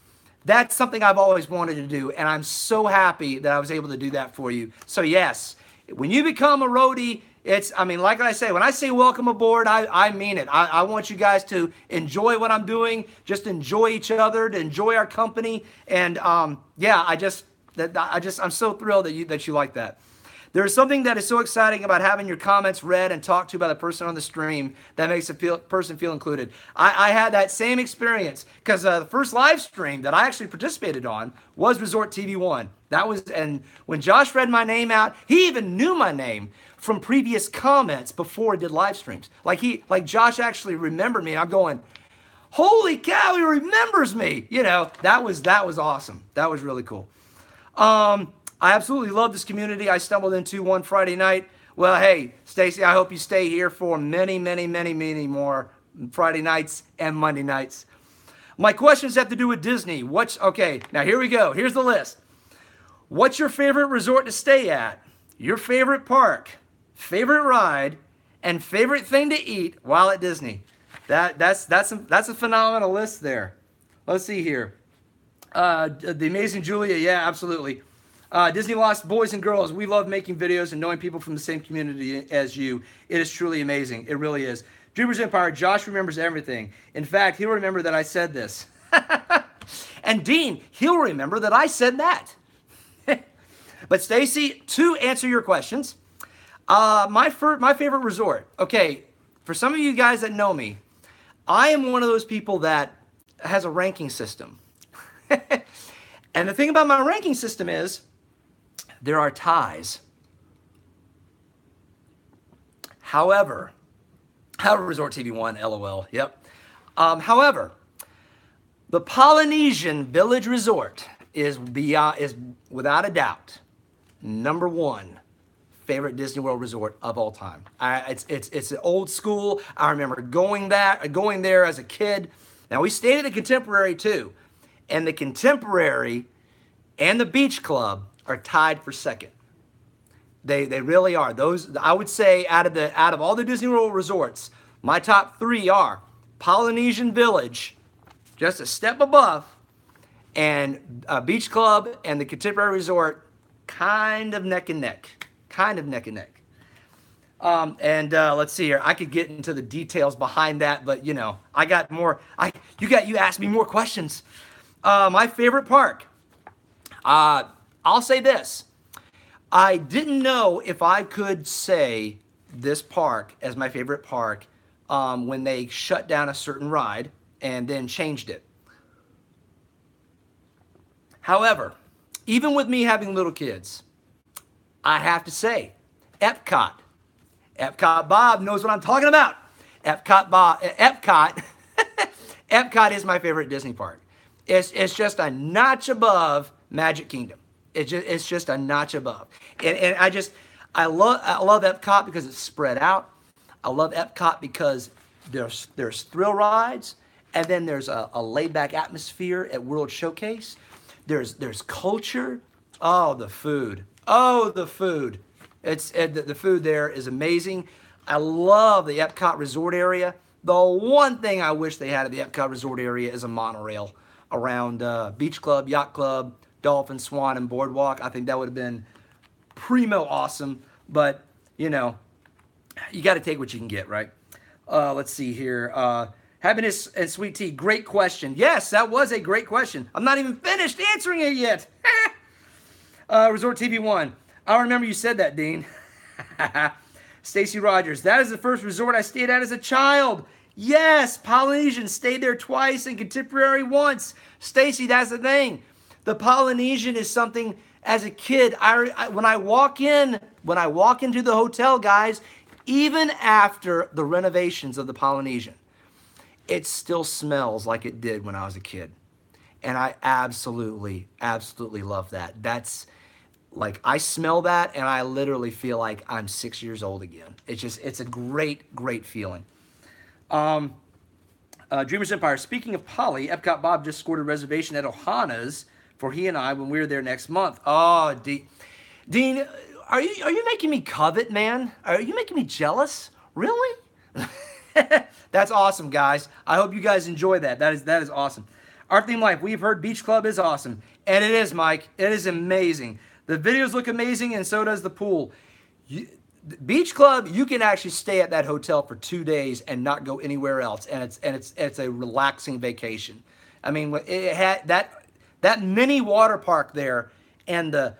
That's something I've always wanted to do, and I'm so happy that I was able to do that for you. So yes, when you become a roadie, like I say, when I say welcome aboard, I mean it. I want you guys to enjoy what I'm doing, just enjoy each other, to enjoy our company, and yeah, I'm so thrilled that you like that. There is something that is so exciting about having your comments read and talked to by the person on the stream that makes a person feel included. I had that same experience because the first live stream that I actually participated on was Resort TV 1. And when Josh read my name out, he even knew my name from previous comments before he did live streams. Like Josh actually remembered me, and I'm going, holy cow, he remembers me. That was awesome. That was really cool. I absolutely love this community I stumbled into one Friday night. Well, hey, Stacy, I hope you stay here for many, many, many, many more Friday nights and Monday nights. My questions have to do with Disney. Okay, now here we go. Here's the list. What's your favorite resort to stay at? Your favorite park, favorite ride, and favorite thing to eat while at Disney. That's a phenomenal list there. Let's see here. The amazing Julia, yeah, absolutely. Disney Lost Boys and Girls, we love making videos and knowing people from the same community as you. It is truly amazing. It really is. Dreamers Empire, Josh remembers everything. In fact, he'll remember that I said this. And Dean, he'll remember that I said that. But Stacy, to answer your questions, my favorite resort. Okay, for some of you guys that know me, I am one of those people that has a ranking system. And the thing about my ranking system is there are ties. However, Resort TV 1, LOL, yep. However, the Polynesian Village Resort is without a doubt #1 favorite Disney World resort of all time. It's an old school. I remember going there as a kid. Now we stayed at the Contemporary too, and the Contemporary and the Beach Club are tied for second. They really are. Those, I would say, out of all the Disney World resorts, my top 3 are Polynesian Village, just a step above, and Beach Club and the Contemporary Resort, kind of neck and neck. Let's see here. I could get into the details behind that, but you know, I got more. You asked me more questions. My favorite park. I'll say this. I didn't know if I could say this park as my favorite park when they shut down a certain ride and then changed it. However, even with me having little kids, I have to say, Epcot. Epcot Bob knows what I'm talking about. Epcot is my favorite Disney park. It's just a notch above Magic Kingdom. It's just a notch above. And I love Epcot because it's spread out. I love Epcot because there's thrill rides, and then there's a laid back atmosphere at World Showcase. There's culture. Oh, the food. The food there is amazing. I love the Epcot Resort area. The one thing I wish they had at the Epcot Resort area is a monorail around Beach Club, Yacht Club, Dolphin, Swan, and Boardwalk. I think that would have been primo awesome. But, you know, you got to take what you can get, right? Let's see here. Happiness and Sweet Tea, great question. Yes, that was a great question. I'm not even finished answering it yet. Resort TV 1. I remember you said that, Dean. Stacy Rogers, that is the first resort I stayed at as a child. Yes, Polynesian, stayed there twice and Contemporary once. Stacy, that's the thing. The Polynesian is something, as a kid, when I walk into the hotel, guys, even after the renovations of the Polynesian, it still smells like it did when I was a kid. And I absolutely love that. That's like, I smell that and I literally feel like I'm 6 years old again. It's a great feeling. Dreamers Empire, speaking of Poly, Epcot Bob just scored a reservation at Ohana's for he and I when we're there next month. Oh, Dean, are you making me covet, man? Are you making me jealous? Really? That's awesome, guys. I hope you guys enjoy that. That is awesome. Our Theme Life, we've heard Beach Club is awesome. And it is, Mike. It is amazing. The videos look amazing, and so does the pool. Beach Club, you can actually stay at that hotel for 2 days and not go anywhere else, and it's a relaxing vacation. I mean, it had that mini water park there, and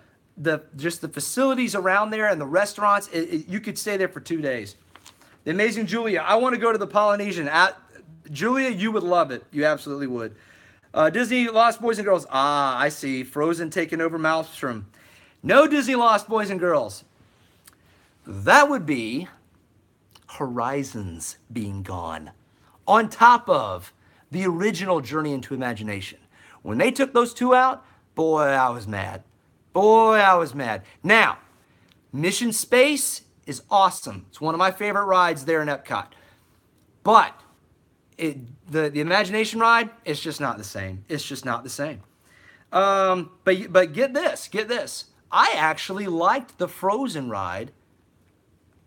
just the facilities around there and the restaurants. You could stay there for 2 days. The amazing Julia, I want to go to the Polynesian. Julia, you would love it. You absolutely would. Disney Lost Boys and Girls. I see. Frozen taking over Maelstrom. No Disney Lost Boys and Girls. That would be Horizons being gone. On top of the original Journey into Imagination. When they took those two out, boy, I was mad. Now, Mission Space is awesome. It's one of my favorite rides there in Epcot. But the Imagination ride, it's just not the same. But get this. I actually liked the Frozen ride.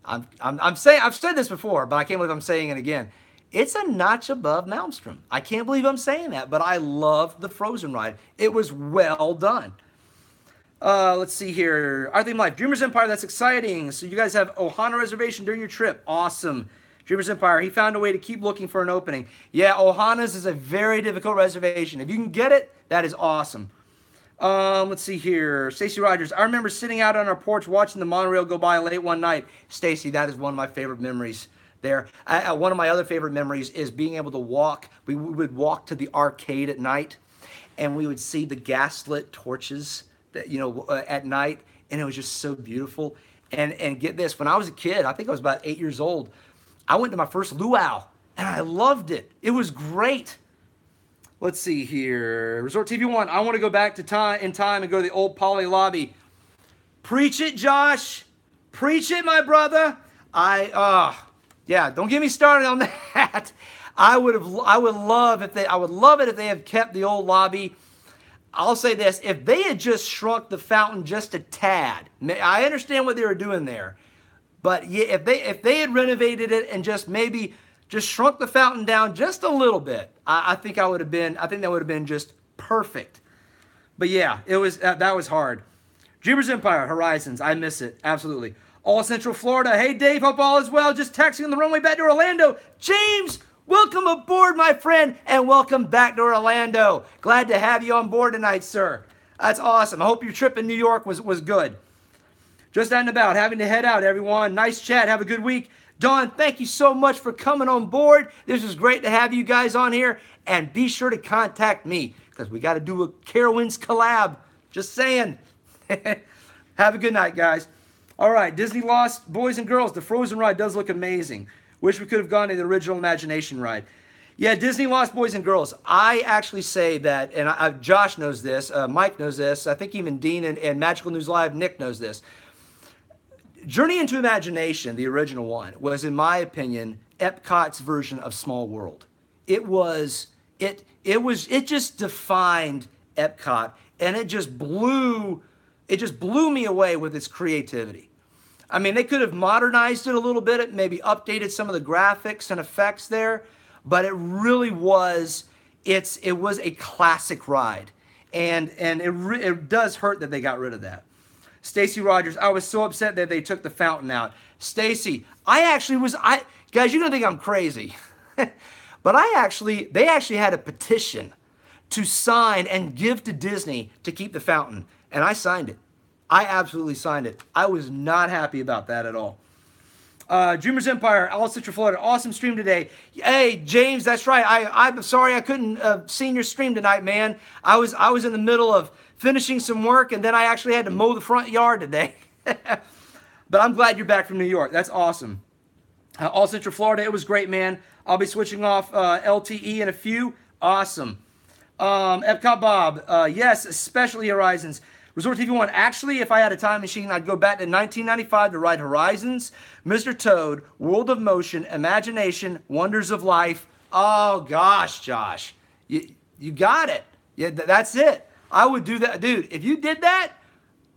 I'm saying, I've said this before, but I can't believe I'm saying it again. It's a notch above Maelstrom. I can't believe I'm saying that, but I loved the Frozen ride. It was well done. Let's see here. Our theme life, Dreamers Empire. That's exciting. So you guys have Ohana reservation during your trip. Awesome. Dreamers Empire. He found a way to keep looking for an opening. Yeah, Ohana's is a very difficult reservation. If you can get it, that is awesome. Let's see here. Stacy Rogers. I remember sitting out on our porch watching the monorail go by late one night. Stacy, that is one of my favorite memories there. One of my other favorite memories is being able to walk. We would walk to the arcade at night, and we would see the gaslit torches that, at night, and it was just so beautiful. And get this, when I was a kid, I think I was about 8 years old, I went to my first luau, and I loved it. It was great. Let's see here. Resort TV 1, I want to go back in time and go to the old Poly lobby. Preach it, Josh. Preach it, my brother. Yeah, don't get me started on that. I would love it if they had kept the old lobby. I'll say this, if they had just shrunk the fountain just a tad, I understand what they were doing there, but yeah, if they had renovated it and just shrunk the fountain down just a little bit, I think that would have been just perfect. But yeah, that was hard. Dreamers Empire, Horizons, I miss it, absolutely. All Central Florida, hey Dave, hope all is well, just taxiing on the runway back to Orlando. James, welcome aboard, my friend, and welcome back to Orlando. Glad to have you on board tonight, sir. That's awesome. I hope your trip in New York was good. Just out and about, having to head out, everyone. Nice chat. Have a good week. Dawn, thank you so much for coming on board. This is great to have you guys on here. And be sure to contact me because we got to do a Carowinds collab. Just saying. Have a good night, guys. All right, Disney Lost Boys and Girls. The Frozen ride does look amazing. Wish we could have gone to the original Imagination ride. Yeah, Disney Lost Boys and Girls. I actually say that, and Josh knows this, Mike knows this, I think even Dean and Magical News Live, Nick knows this. Journey into Imagination, the original one, was, in my opinion, Epcot's version of Small World. It just defined Epcot, and it just blew me away with its creativity. I mean, they could have modernized it a little bit, maybe updated some of the graphics and effects there, but it really was, it was a classic ride. And it does hurt that they got rid of that. Stacy Rogers, I was so upset that they took the fountain out. Stacy, guys, you're gonna think I'm crazy, but they actually had a petition to sign and give to Disney to keep the fountain, and I signed it. I absolutely signed it. I was not happy about that at all. Dreamers Empire, all Central Florida, awesome stream today. Hey, James, that's right. I'm sorry I couldn't see your stream tonight, man. I was in the middle of finishing some work, and then I actually had to mow the front yard today. But I'm glad you're back from New York. That's awesome. All Central Florida, it was great, man. I'll be switching off LTE in a few. Awesome. Epcot Bob, yes, especially Horizons. Resort TV 1, actually, if I had a time machine, I'd go back to 1995 to ride Horizons, Mr. Toad, World of Motion, Imagination, Wonders of Life. Oh, gosh, Josh. You got it. Yeah, that's it. I would do that. Dude, if you did that,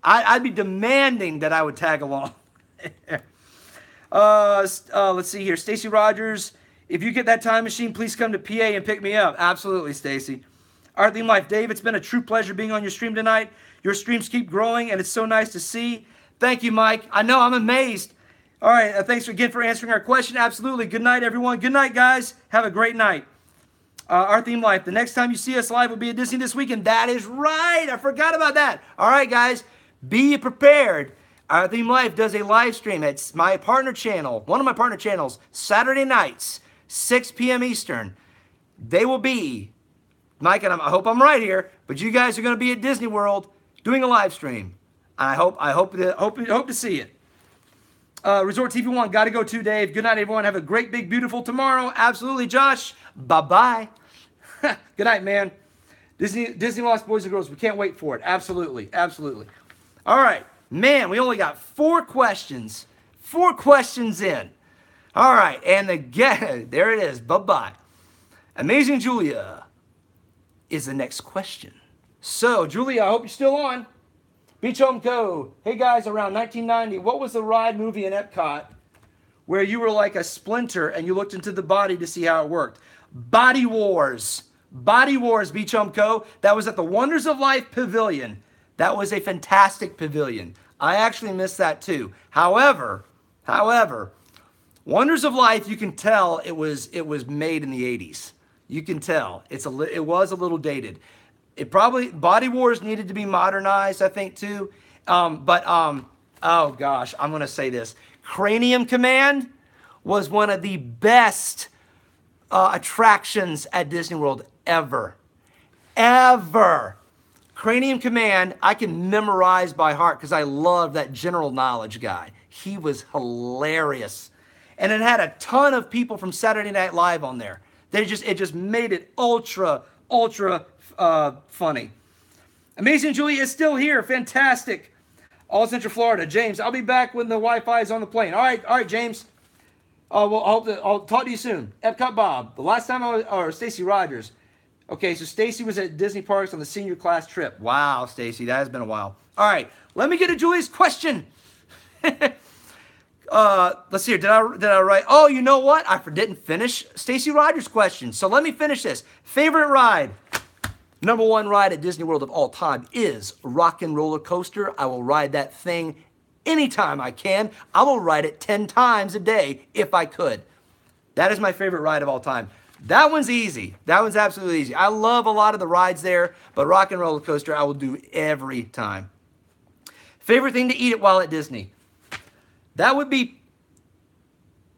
I'd be demanding that I would tag along. Let's see here. Stacy Rogers, if you get that time machine, please come to PA and pick me up. Absolutely, Stacy. Our theme life, Dave, it's been a true pleasure being on your stream tonight. Your streams keep growing, and it's so nice to see. Thank you, Mike. I know, I'm amazed. All right, thanks again for answering our question. Absolutely. Good night, everyone. Good night, guys. Have a great night. Our theme life, the next time you see us live will be at Disney this weekend. That is right. I forgot about that. All right, guys, be prepared. Our theme life does a live stream. It's my partner channel, one of my partner channels, Saturday nights, 6 p.m. Eastern. They will be, Mike, and I hope I'm right here, but you guys are going to be at Disney World doing a live stream. I hope to see it. Resort TV 1, got to go too, Dave. Good night, everyone. Have a great, big, beautiful tomorrow. Absolutely, Josh. Bye-bye. Good night, man. Disney Lost Boys and Girls. We can't wait for it. Absolutely. Absolutely. All right. Man, we only got 4 questions. 4 questions in. All right. And there it is. Bye-bye. Amazing Julia is the next question. So, Julia, I hope you're still on. Beach Home Co. Hey guys, around 1990, what was the ride movie in Epcot where you were like a splinter and you looked into the body to see how it worked? Body Wars. Body Wars, Beach Home Co. That was at the Wonders of Life Pavilion. That was a fantastic pavilion. I actually missed that too. However, Wonders of Life, you can tell it was made in the 80s. You can tell. It was a little dated. It probably, Body Wars needed to be modernized, I think, too. Oh gosh, I'm going to say this. Cranium Command was one of the best attractions at Disney World ever. Ever. Cranium Command, I can memorize by heart because I love that general knowledge guy. He was hilarious. And it had a ton of people from Saturday Night Live on there. It just made it ultra funny. Amazing Julia is still here. Fantastic. All Central Florida. James, I'll be back when the Wi-Fi is on the plane. All right, James. Well, I'll talk to you soon. Epcot Bob. The last time or Stacy Rogers. Okay, so Stacy was at Disney Parks on the senior class trip. Wow, Stacy, that has been a while. All right, let me get to Julia's question. Let's see here. Did I write? Oh, you know what? I didn't finish Stacy Rogers' question. So let me finish this. Favorite ride? Number one ride at Disney World of all time is Rock and Roller Coaster. I will ride that thing anytime I can. I will ride it 10 times a day if I could. That is my favorite ride of all time. That one's easy. That one's absolutely easy. I love a lot of the rides there, but Rock and Roller Coaster I will do every time. Favorite thing to eat while at Disney? That would be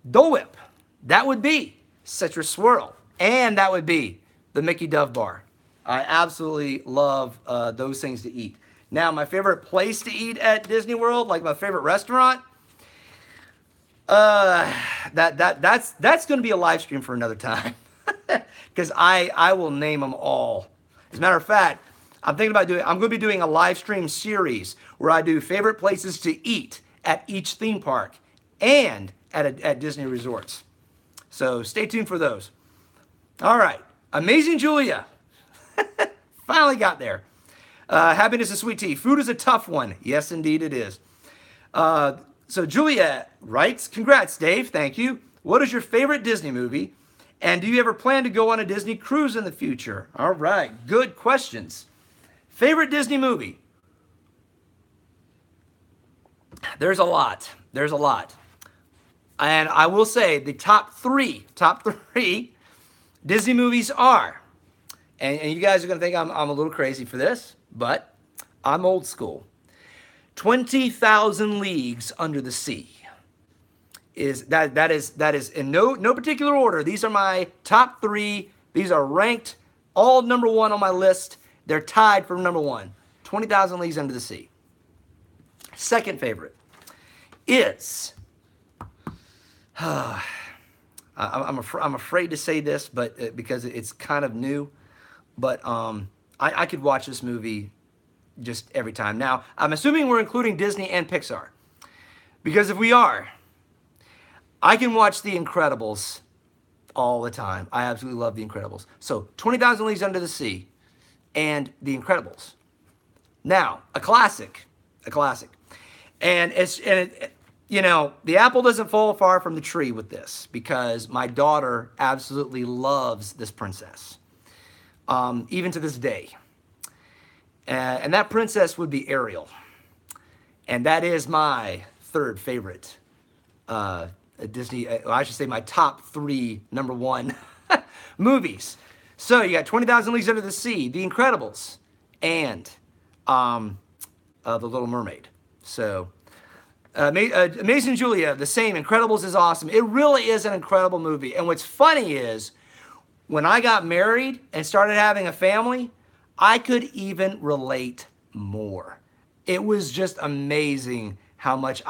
Dole Whip. That would be Citrus Swirl. And that would be the Mickey Dove Bar. I absolutely love those things to eat. Now, my favorite place to eat at Disney World, like my favorite restaurant, that's going to be a live stream for another time. Because I will name them all. As a matter of fact, I'm going to be doing a live stream series where I do favorite places to eat at each theme park and at Disney resorts. So stay tuned for those. All right. Amazing Julia. Finally got there. Happiness is sweet tea. Food is a tough one. Yes, indeed it is. So Julia writes, congrats, Dave. Thank you. What is your favorite Disney movie? And do you ever plan to go on a Disney cruise in the future? All right. Good questions. Favorite Disney movie? There's a lot. There's a lot. And I will say the top three Disney movies are, and you guys are going to think I'm a little crazy for this, but I'm old school. 20,000 Leagues Under the Sea is that is in no particular order. These are my top three. These are ranked all number one on my list. They're tied for number one. 20,000 Leagues Under the Sea. Second favorite is I'm afraid to say this, but because it's kind of new, but I could watch this movie just every time. Now, I'm assuming we're including Disney and Pixar, because if we are, I can watch The Incredibles all the time. I absolutely love The Incredibles. So 20,000 Leagues Under the Sea and The Incredibles. Now, a classic. And you know, the apple doesn't fall far from the tree with this, because my daughter absolutely loves this princess, even to this day. And that princess would be Ariel. And that is my third favorite Disney, I should say my top three, number one movies. So you got 20,000 Leagues Under the Sea, The Incredibles, and The Little Mermaid. So Amazing Julia, the same. Incredibles is awesome. It really is an incredible movie. And what's funny is, when I got married and started having a family, I could even relate more. It was just amazing how much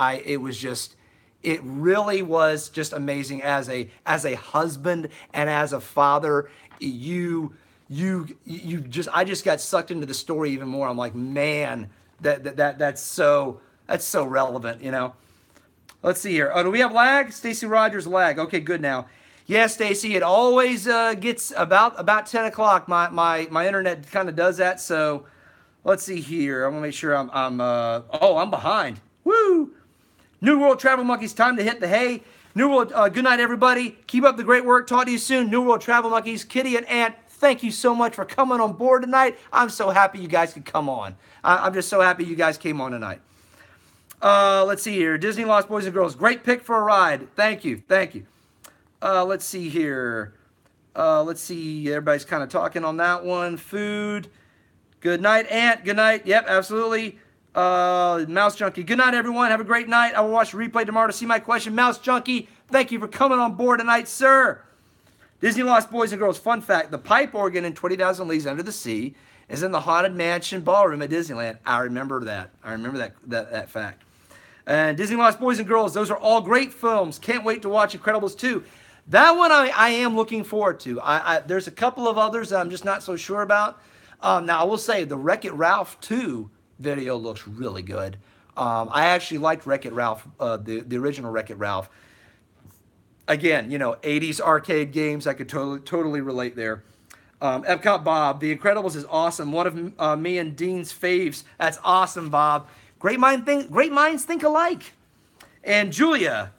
it really was just amazing as a husband and as a father. I just got sucked into the story even more. I'm like, man, that's so relevant, you know. Let's see here. Oh, do we have lag? Stacy Rogers lag. Okay, good now. Yeah, Stacy, it always gets about 10 o'clock. My internet kind of does that, so Let's see here. I want to make sure I'm behind. Woo! New World Travel Monkeys, time to hit the hay. New World, good night, everybody. Keep up the great work. Talk to you soon. New World Travel Monkeys, Kitty and Ant, thank you so much for coming on board tonight. I'm so happy you guys could come on. I'm just so happy you guys came on tonight. Let's see here. Disney Lost Boys and Girls, great pick for a ride. Thank you. Thank you. Let's see here. Let's see. Everybody's kind of talking on that one. Food. Good night, Ant. Good night. Yep, absolutely. Mouse Junkie. Good night, everyone. Have a great night. I will watch the replay tomorrow to see my question. Mouse Junkie, thank you for coming on board tonight, sir. Disney Lost Boys and Girls. Fun fact, the pipe organ in 20,000 Leagues Under the Sea is in the Haunted Mansion Ballroom at Disneyland. I remember that. I remember that fact. And Disney Lost Boys and Girls, those are all great films. Can't wait to watch Incredibles 2. That one I am looking forward to. There's a couple of others that I'm just not so sure about. Now, I will say the Wreck-It Ralph 2 video looks really good. I actually liked Wreck-It Ralph, the original Wreck-It Ralph. Again, 80s arcade games, I could totally relate there. Epcot Bob, The Incredibles is awesome. One of me and Dean's faves. That's awesome, Bob. Great minds think alike. And Julia,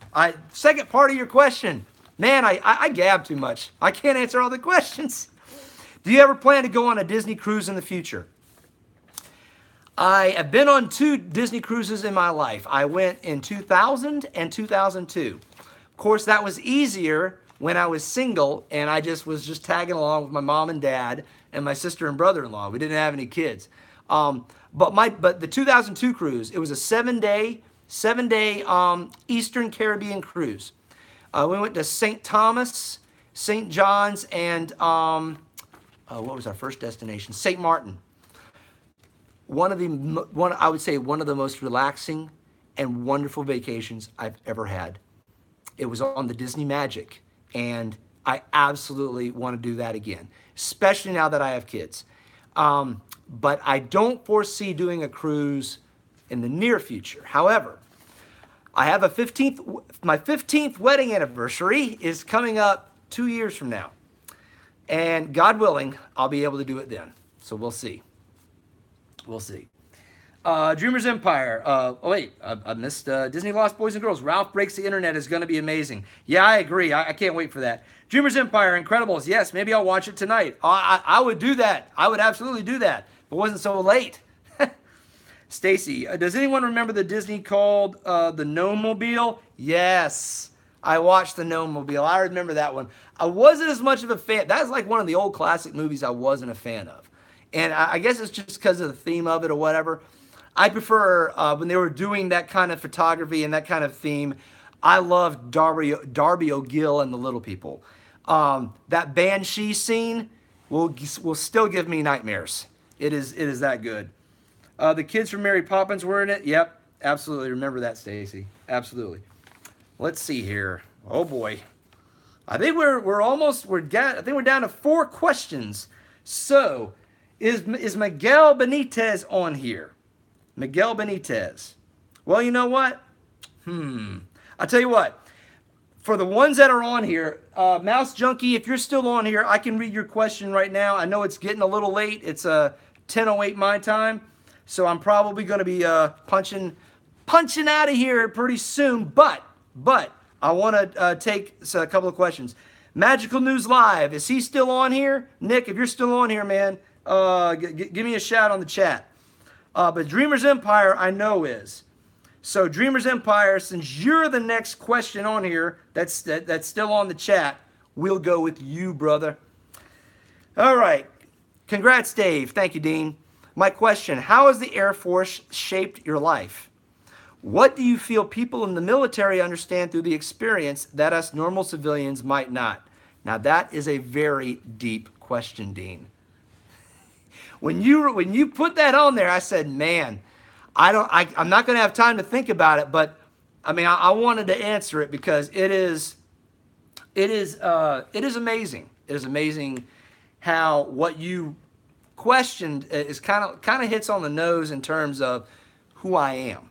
second part of your question. Man, I gab too much. I can't answer all the questions. Do you ever plan to go on a Disney cruise in the future? I have been on 2 Disney cruises in my life. I went in 2000 and 2002. Of course, that was easier when I was single and I was just tagging along with my mom and dad and my sister and brother-in-law. We didn't have any kids. But the 2002 cruise, it was a 7-day Eastern Caribbean cruise. We went to St. Thomas, St. John's, and what was our first destination? St. Martin. I would say one of the most relaxing and wonderful vacations I've ever had. It was on the Disney Magic, and I absolutely want to do that again, especially now that I have kids. But I don't foresee doing a cruise in the near future. However, I have my 15th wedding anniversary is coming up 2 years from now. And God willing, I'll be able to do it then. So we'll see. We'll see. Dreamers Empire. I missed Disney Lost Boys and Girls. Ralph Breaks the Internet is going to be amazing. Yeah, I agree. I can't wait for that. Dreamers Empire, Incredibles. Yes, maybe I'll watch it tonight. I would do that. I would absolutely do that. If it wasn't so late. Stacy, does anyone remember the Disney called the Gnome-mobile? Yes, I watched the Gnome-mobile. I remember that one. I wasn't as much of a fan. That's like one of the old classic movies I wasn't a fan of. And I guess it's just because of the theme of it or whatever. I prefer, when they were doing that kind of photography and that kind of theme, I loved Darby O'Gill and the Little People. That Banshee scene will still give me nightmares. It is that good. The kids from Mary Poppins were in it. Yep, absolutely. Remember that, Stacy. Absolutely. Let's see here. Oh boy. I think we're down to 4 questions. So, is Miguel Benitez on here? Miguel Benitez. Well, you know what? I'll tell you what. For the ones that are on here, Mouse Junkie, if you're still on here, I can read your question right now. I know it's getting a little late. It's 10:08 my time. So I'm probably going to be punching out of here pretty soon. But I want to take a couple of questions. Magical News Live, is he still on here? Nick, if you're still on here, man, give me a shout on the chat. But Dreamers Empire, I know is. So Dreamers Empire, since you're the next question on here that's still on the chat, we'll go with you, brother. All right. Congrats, Dave. Thank you, Dean. My question, how has the Air Force shaped your life? What do you feel people in the military understand through the experience that us normal civilians might not? Now, that is a very deep question, Dean. When you put that on there, I said, man, I'm not going to have time to think about it, but I mean, I wanted to answer it because it is amazing. It is amazing how what you questioned is kind of hits on the nose in terms of who I am.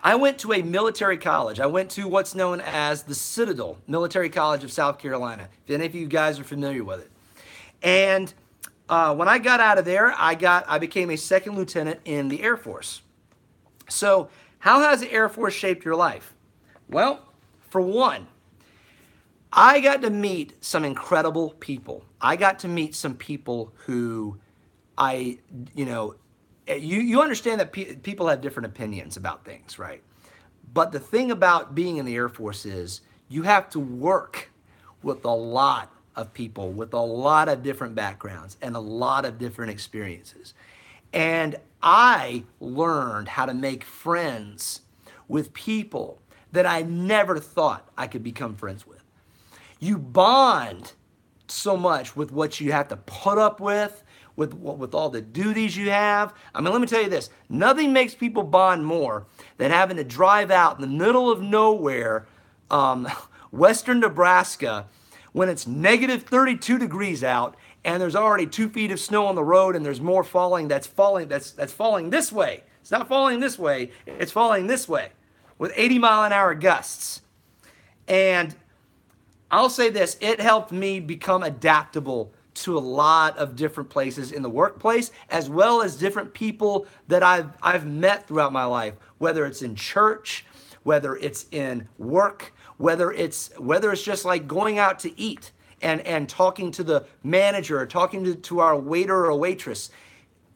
I went to a military college. I went to what's known as the Citadel Military College of South Carolina, if any of you guys are familiar with it. And when I got out of there, I became a second lieutenant in the Air Force. So how has the Air Force shaped your life? Well, for one, I got to meet some incredible people. I got to meet some people who you understand that people have different opinions about things, right? But the thing about being in the Air Force is you have to work with a lot of people with a lot of different backgrounds and a lot of different experiences. And I learned how to make friends with people that I never thought I could become friends with. You bond so much with what you have to put up with all the duties you have. I mean, let me tell you this. Nothing makes people bond more than having to drive out in the middle of nowhere, western Nebraska, when it's negative 32 degrees out and there's already 2 feet of snow on the road and there's more falling that's falling this way. It's not falling this way, it's falling this way with 80-mile-an-hour gusts. And I'll say this, it helped me become adaptable to a lot of different places in the workplace, as well as different people that I've met throughout my life, whether it's in church, whether it's in work, whether it's just like going out to eat and talking to the manager or talking to our waiter or waitress.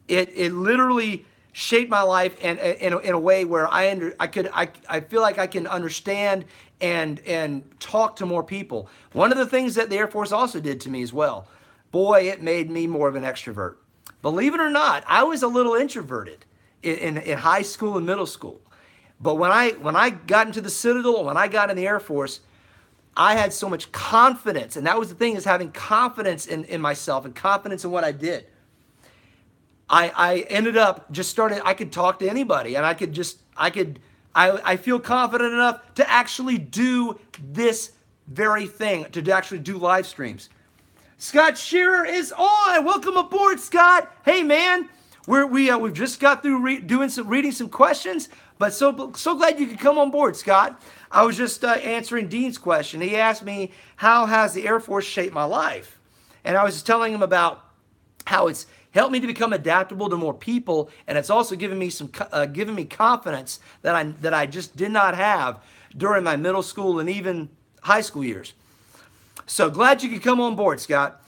It literally shaped my life and in a way where I feel like I can understand and talk to more people. One of the things that the Air Force also did to me as well, boy, it made me more of an extrovert. Believe it or not, I was a little introverted in high school and middle school. But when I got into the Citadel, when I got in the Air Force, I had so much confidence. And that was the thing, is having confidence in myself and confidence in what I did. I ended up just starting, I could talk to anybody and I feel confident enough to actually do this very thing, to actually do live streams. Scott Shearer is on. Welcome aboard, Scott. Hey, man, we've just got through reading some questions, but so glad you could come on board, Scott. I was just answering Dean's question. He asked me, how has the Air Force shaped my life? And I was just telling him about how it's helped me to become adaptable to more people, and it's also given me confidence that I just did not have during my middle school and even high school years. So glad you could come on board, Scott.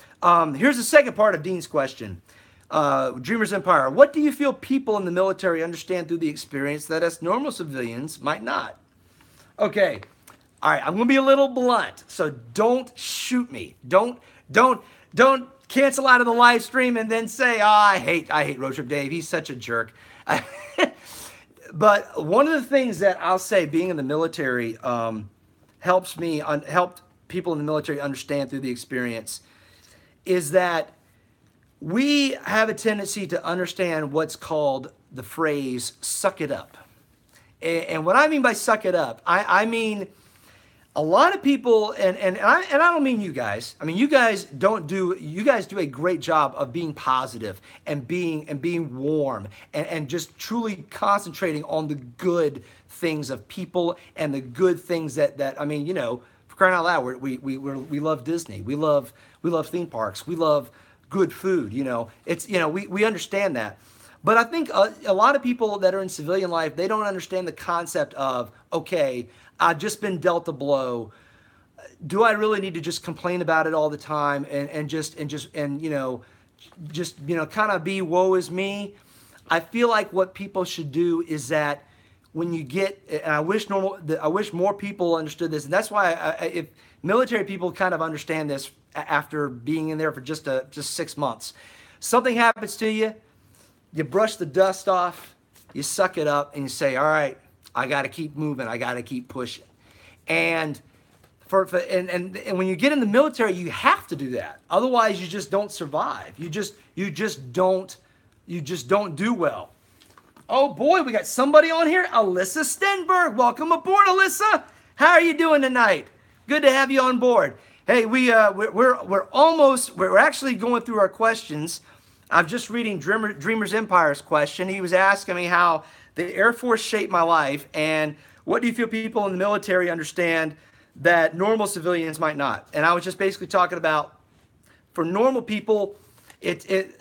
Here's the second part of Dean's question. Dreamers Empire, what do you feel people in the military understand through the experience that us normal civilians might not? Okay, all right, I'm gonna be a little blunt, so don't shoot me. Don't cancel out of the live stream and then say, oh, I hate Roadtrip Dave, he's such a jerk. But one of the things that I'll say being in the military helped people in the military understand through the experience is that we have a tendency to understand what's called the phrase, suck it up. And what I mean by suck it up, I mean a lot of people, and I don't mean you guys. I mean, you guys do a great job of being positive and being warm and just truly concentrating on the good things of people and the good things that I mean, you know, for crying out loud, we love Disney, we love theme parks, we love good food. You know, it's, you know, we understand that. But I think a lot of people that are in civilian life, they don't understand the concept of, okay, I've just been dealt a blow. Do I really need to just complain about it all the time and you know, kind of be woe is me? I feel like what people should do is that when you get, and I wish more people understood this, and that's why if military people kind of understand this after being in there for just 6 months. Something happens to you, you brush the dust off, you suck it up, and you say, all right, I got to keep moving, I got to keep pushing. And and when you get in the military, you have to do that. Otherwise, you just don't survive. You just don't do well. Oh boy, we got somebody on here, Alyssa Stenberg. Welcome aboard, Alyssa. How are you doing tonight? Good to have you on board. Hey, we're actually going through our questions. I'm just reading Dreamers Empire's question. He was asking me how the Air Force shaped my life, and what do you feel people in the military understand that normal civilians might not? And I was just basically talking about, for normal people,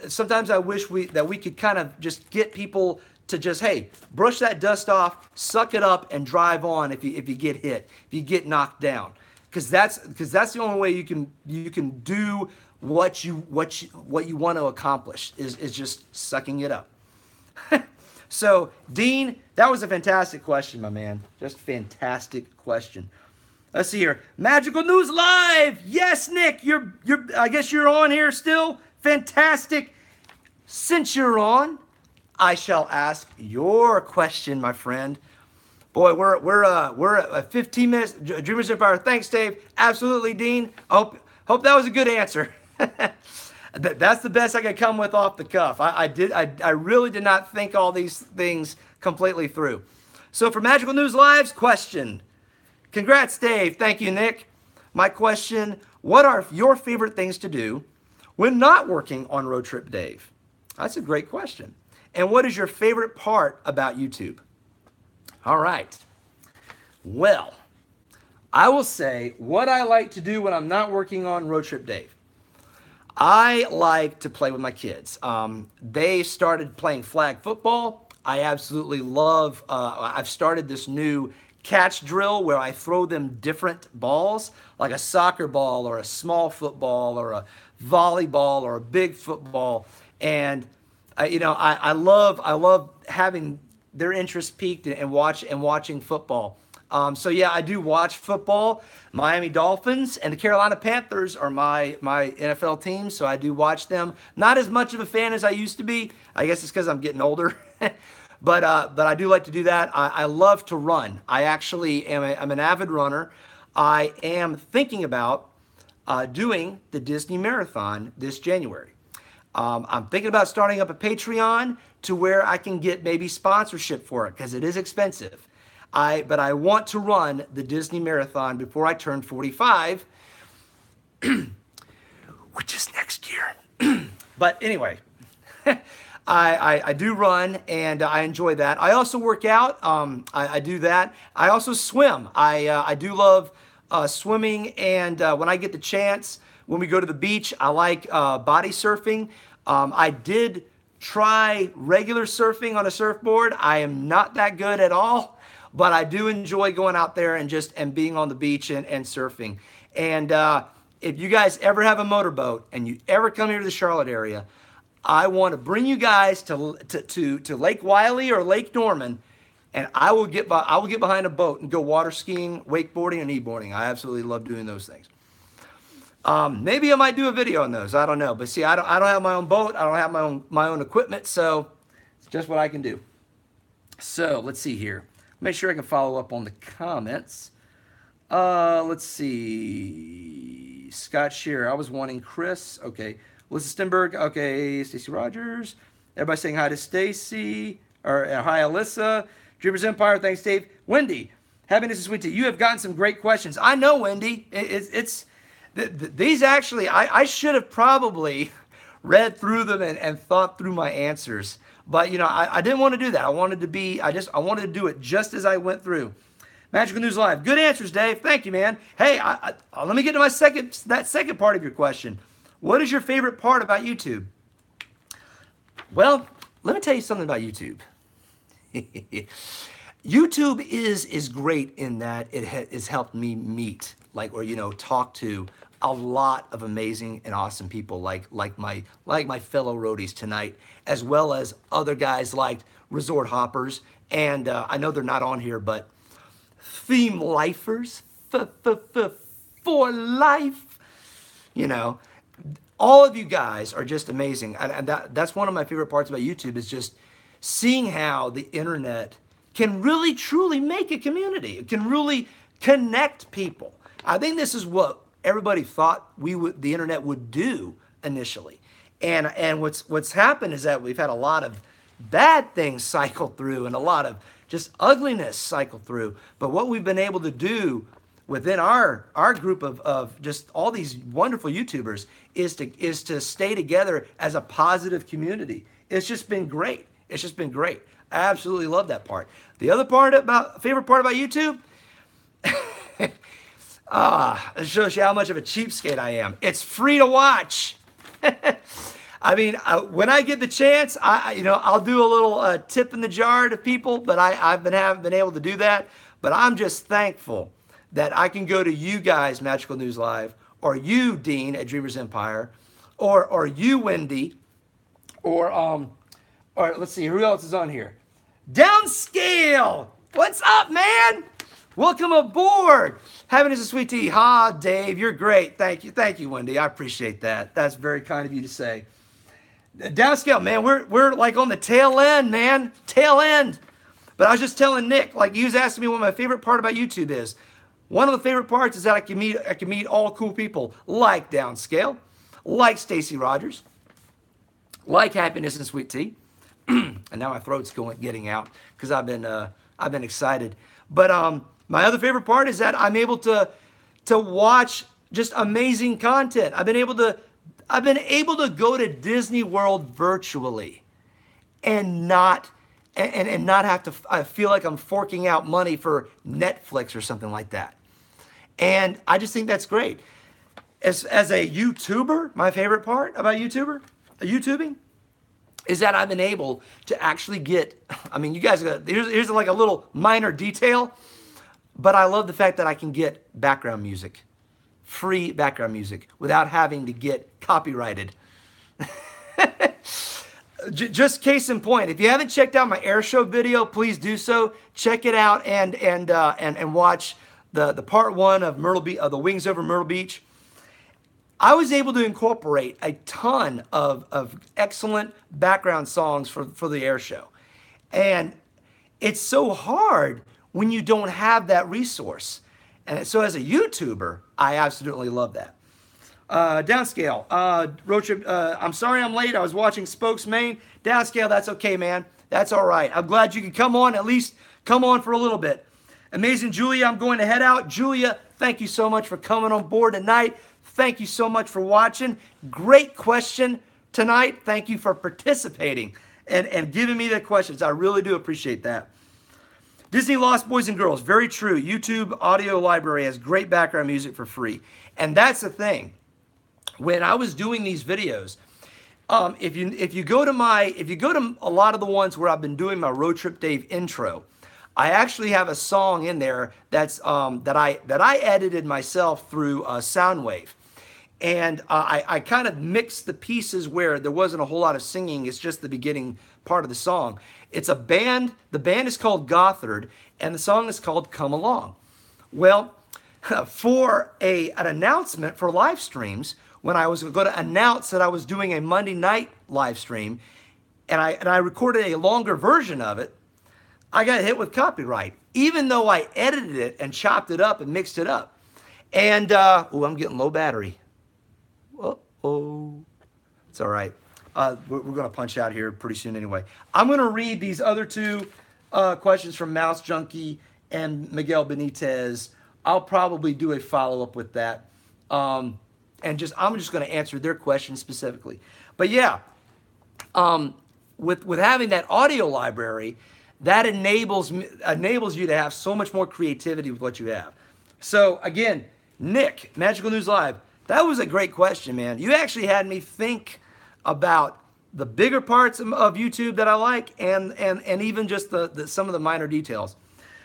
Sometimes I wish that we could kind of just get people to just, hey, brush that dust off, suck it up, and drive on if you get hit, if you get knocked down, because that's the only way you can do what you want to accomplish is just sucking it up. So, Dean, that was a fantastic question, my man. Just fantastic question. Let's see here. Magical News Live. Yes, Nick, I guess you're on here still. Fantastic. Since you're on, I shall ask your question, my friend. Boy, we're at 15 minutes. Dreamers Empire. Thanks, Dave. Absolutely, Dean. Hope that was a good answer. That's the best I could come with off the cuff. I really did not think all these things completely through. So for Magical News Live's question, congrats, Dave. Thank you, Nick. My question, what are your favorite things to do when not working on Road Trip Dave? That's a great question. And what is your favorite part about YouTube? All right. Well, I will say what I like to do when I'm not working on Road Trip Dave. I like to play with my kids. They started playing flag football. I absolutely love, I've started this new catch drill where I throw them different balls, like a soccer ball or a small football or a volleyball or a big football. And, I love having their interest piqued and watching football. So yeah, I do watch football. Miami Dolphins and the Carolina Panthers are my NFL teams, so I do watch them. Not as much of a fan as I used to be. I guess it's because I'm getting older. But I do like to do that. I love to run. I actually I'm an avid runner. I am thinking about doing the Disney Marathon this January. I'm thinking about starting up a Patreon to where I can get maybe sponsorship for it because it is expensive. But I want to run the Disney Marathon before I turn 45, which is next year. But anyway, I do run and I enjoy that. I also work out. I do that. I also swim. I do love swimming, and when I get the chance, when we go to the beach, I like body surfing. I did try regular surfing on a surfboard. I am not that good at all. But I do enjoy going out there and being on the beach and surfing. And if you guys ever have a motorboat and you ever come here to the Charlotte area, I want to bring you guys to Lake Wylie or Lake Norman, and I will get behind a boat and go water skiing, wakeboarding, and e-boarding. I absolutely love doing those things. Maybe I might do a video on those. I don't know. But see, I don't have my own boat. I don't have my own equipment, so it's just what I can do. So let's see here. Make sure I can follow up on the comments. Let's see. Scott Shearer. I was wanting Chris. Okay. Alyssa Stenberg. Okay. Stacy Rogers. Everybody saying hi to Stacy. Or hi, Alyssa. Dreamers Empire. Thanks, Dave. Wendy. Happiness is sweet tea. You have gotten some great questions. I know, Wendy. These actually, I should have probably read through them and thought through my answers. But, I didn't want to do that. I wanted to do it just as I went through. Magical News Live. Good answers, Dave. Thank you, man. Hey, let me get to that second part of your question. What is your favorite part about YouTube? Well, let me tell you something about YouTube. YouTube is great in that it has helped me meet, talk to a lot of amazing and awesome people like my fellow roadies tonight, as well as other guys like Resort Hoppers, and I know they're not on here, but Theme Lifers for life. All of you guys are just amazing, and that's one of my favorite parts about YouTube is just seeing how the internet can really truly make a community. It can really connect people. I think this is what everybody thought the internet would do initially. And what's happened is that we've had a lot of bad things cycle through and a lot of just ugliness cycle through. But what we've been able to do within our group of just all these wonderful YouTubers is to stay together as a positive community. It's just been great. It's just been great. I absolutely love that part. The other favorite part about YouTube, it shows you how much of a cheapskate I am. It's free to watch. I mean, when I get the chance, I'll do a little tip in the jar to people, but haven't been able to do that. But I'm just thankful that I can go to you guys, Magical News Live, or you, Dean at Dreamers Empire, or you, Wendy, or let's see, who else is on here? Downscale! What's up, man? Welcome aboard. Having us a sweet tea. Ha, Dave, you're great. Thank you, Wendy. I appreciate that. That's very kind of you to say. Downscale, man, we're like on the tail end, man. Tail end. But I was just telling Nick, like he was asking me what my favorite part about YouTube is. One of the favorite parts is that I can meet all cool people like Downscale, like Stacy Rogers, like Happiness and Sweet Tea. And now my throat's getting out because I've been excited. But my other favorite part is that I'm able to watch just amazing content. I've been able to go to Disney World virtually and not have to I feel like I'm forking out money for Netflix or something like that. And I just think that's great. As a YouTuber, my favorite part about YouTubing is that I've been able to actually get, I mean, you guys, here's like a little minor detail, but I love the fact that I can get background music, free background music, without having to get copyrighted. Just case in point, if you haven't checked out my air show video, please do so. Check it out and watch the part 1 of the Wings Over Myrtle Beach. I was able to incorporate a ton of excellent background songs for the air show. And it's so hard when you don't have that resource. And so as a YouTuber, I absolutely love that. Downscale, Roadtrip, I'm sorry I'm late. I was watching Spokes Main. Downscale, that's okay, man. That's all right. I'm glad you could come on, at least come on for a little bit. Amazing Julia, I'm going to head out. Julia, thank you so much for coming on board tonight. Thank you so much for watching. Great question tonight. Thank you for participating and giving me the questions. I really do appreciate that. Disney Lost Boys and Girls, very true. YouTube audio library has great background music for free. And that's the thing. When I was doing these videos, if you go to a lot of the ones where I've been doing my Road Trip Dave intro, I actually have a song in there that's that I edited myself through Soundwave. And I kind of mixed the pieces where there wasn't a whole lot of singing. It's just the beginning part of the song. It's a band. The band is called Gothard, and the song is called Come Along. Well, for an announcement for live streams, when I was going to announce that I was doing a Monday night live stream, and I recorded a longer version of it, I got hit with copyright, even though I edited it and chopped it up and mixed it up. And, I'm getting low battery. Uh-oh. It's all right. We're going to punch out here pretty soon anyway. I'm going to read these other two questions from Mouse Junkie and Miguel Benitez. I'll probably do a follow-up with that. I'm just going to answer their questions specifically. But yeah, with having that audio library, that enables you to have so much more creativity with what you have. So again, Nick, Magical News Live, that was a great question, man. You actually had me think about the bigger parts of YouTube that I like and even just some of the minor details.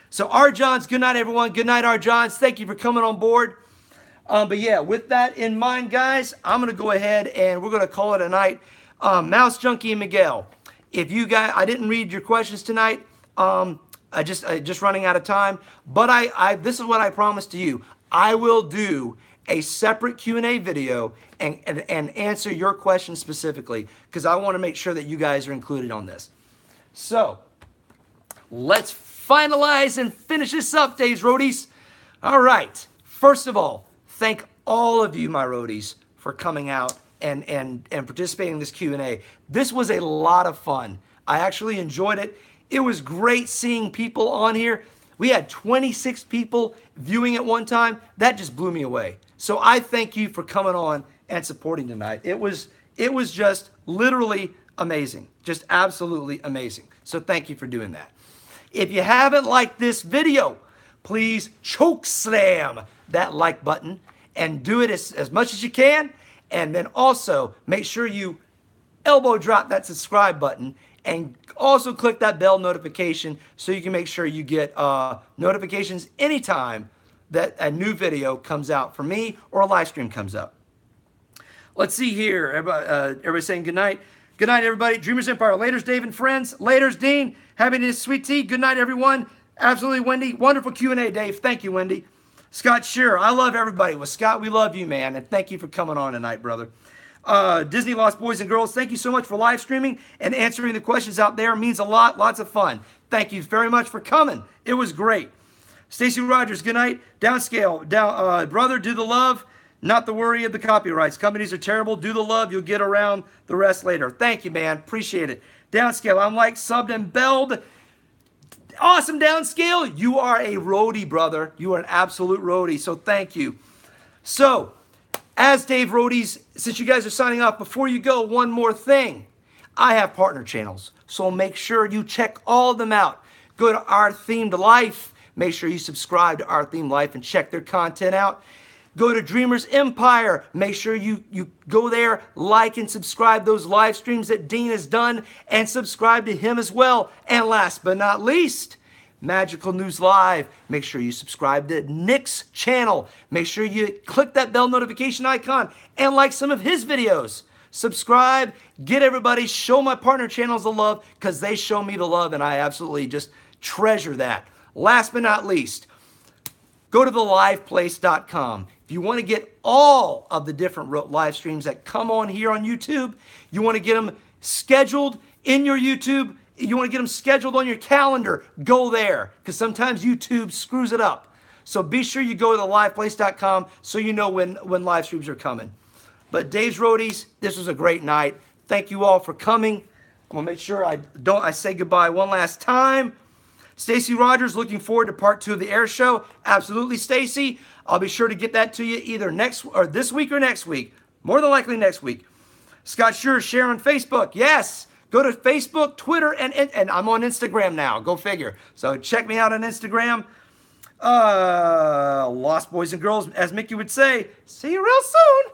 So R. Johns, good night, everyone. Good night, R. Johns. Thank you for coming on board. But yeah, with that in mind, guys, I'm going to go ahead and we're going to call it a night. Mouse Junkie and Miguel, if you guys, I didn't read your questions tonight. I just running out of time. But this is what I promised to you. I will do a separate Q&A video and answer your questions specifically because I want to make sure that you guys are included on this. So let's finalize and finish this up, Dave's Roadies. All right. First of all, thank all of you, my roadies, for coming out and participating in this Q&A. This was a lot of fun. I actually enjoyed it. It was great seeing people on here. We had 26 people viewing at one time. That just blew me away. So I thank you for coming on and supporting tonight. It was just literally amazing. Just absolutely amazing. So thank you for doing that. If you haven't liked this video, please choke slam that like button and do it as much as you can. And then also make sure you elbow drop that subscribe button, and also click that bell notification so you can make sure you get notifications anytime that a new video comes out from me or a live stream comes up. Let's see here. Everybody's saying good night. Good night, everybody. Dreamers Empire. Laters, Dave and friends. Laters, Dean. Happiness, sweet tea. Good night, everyone. Absolutely, Wendy. Wonderful Q&A, Dave. Thank you, Wendy. Scott Shearer. I love everybody. Well, Scott, we love you, man. And thank you for coming on tonight, brother. Disney Lost Boys and Girls, thank you so much for live streaming and answering the questions out there. It means a lot. Lots of fun. Thank you very much for coming. It was great. Stacy Rogers, good night. Downscale. Brother, do the love. Not the worry of the copyrights. Companies are terrible. Do the love. You'll get around the rest later. Thank you, man. Appreciate it. Downscale. I'm like subbed and belled. Awesome, Downscale. You are a roadie, brother. You are an absolute roadie. So thank you. So, as Dave Roadies, since you guys are signing off, before you go, one more thing. I have partner channels. So make sure you check all of them out. Go to Our Themed Life. Make sure you subscribe to Our Themed Life and check their content out. Go to Dreamers Empire. Make sure you go there, like and subscribe those live streams that Dean has done, and subscribe to him as well. And last but not least, Magical News Live. Make sure you subscribe to Nick's channel. Make sure you click that bell notification icon and like some of his videos. Subscribe, get everybody, show my partner channels the love because they show me the love and I absolutely just treasure that. Last but not least, go to theliveplace.com. If you want to get all of the different live streams that come on here on YouTube, you want to get them scheduled in your YouTube, you want to get them scheduled on your calendar, go there. Because sometimes YouTube screws it up. So be sure you go to theliveplace.com so you know when live streams are coming. But Dave's Roadies, this was a great night. Thank you all for coming. I'm going to make sure I say goodbye one last time. Stacy Rogers, looking forward to part 2 of the air show. Absolutely, Stacy. I'll be sure to get that to you either this week or next week. More than likely next week. Scott Shearer, share on Facebook. Yes. Go to Facebook, Twitter, and I'm on Instagram now. Go figure. So check me out on Instagram. Lost Boys and Girls, as Mickey would say, see you real soon.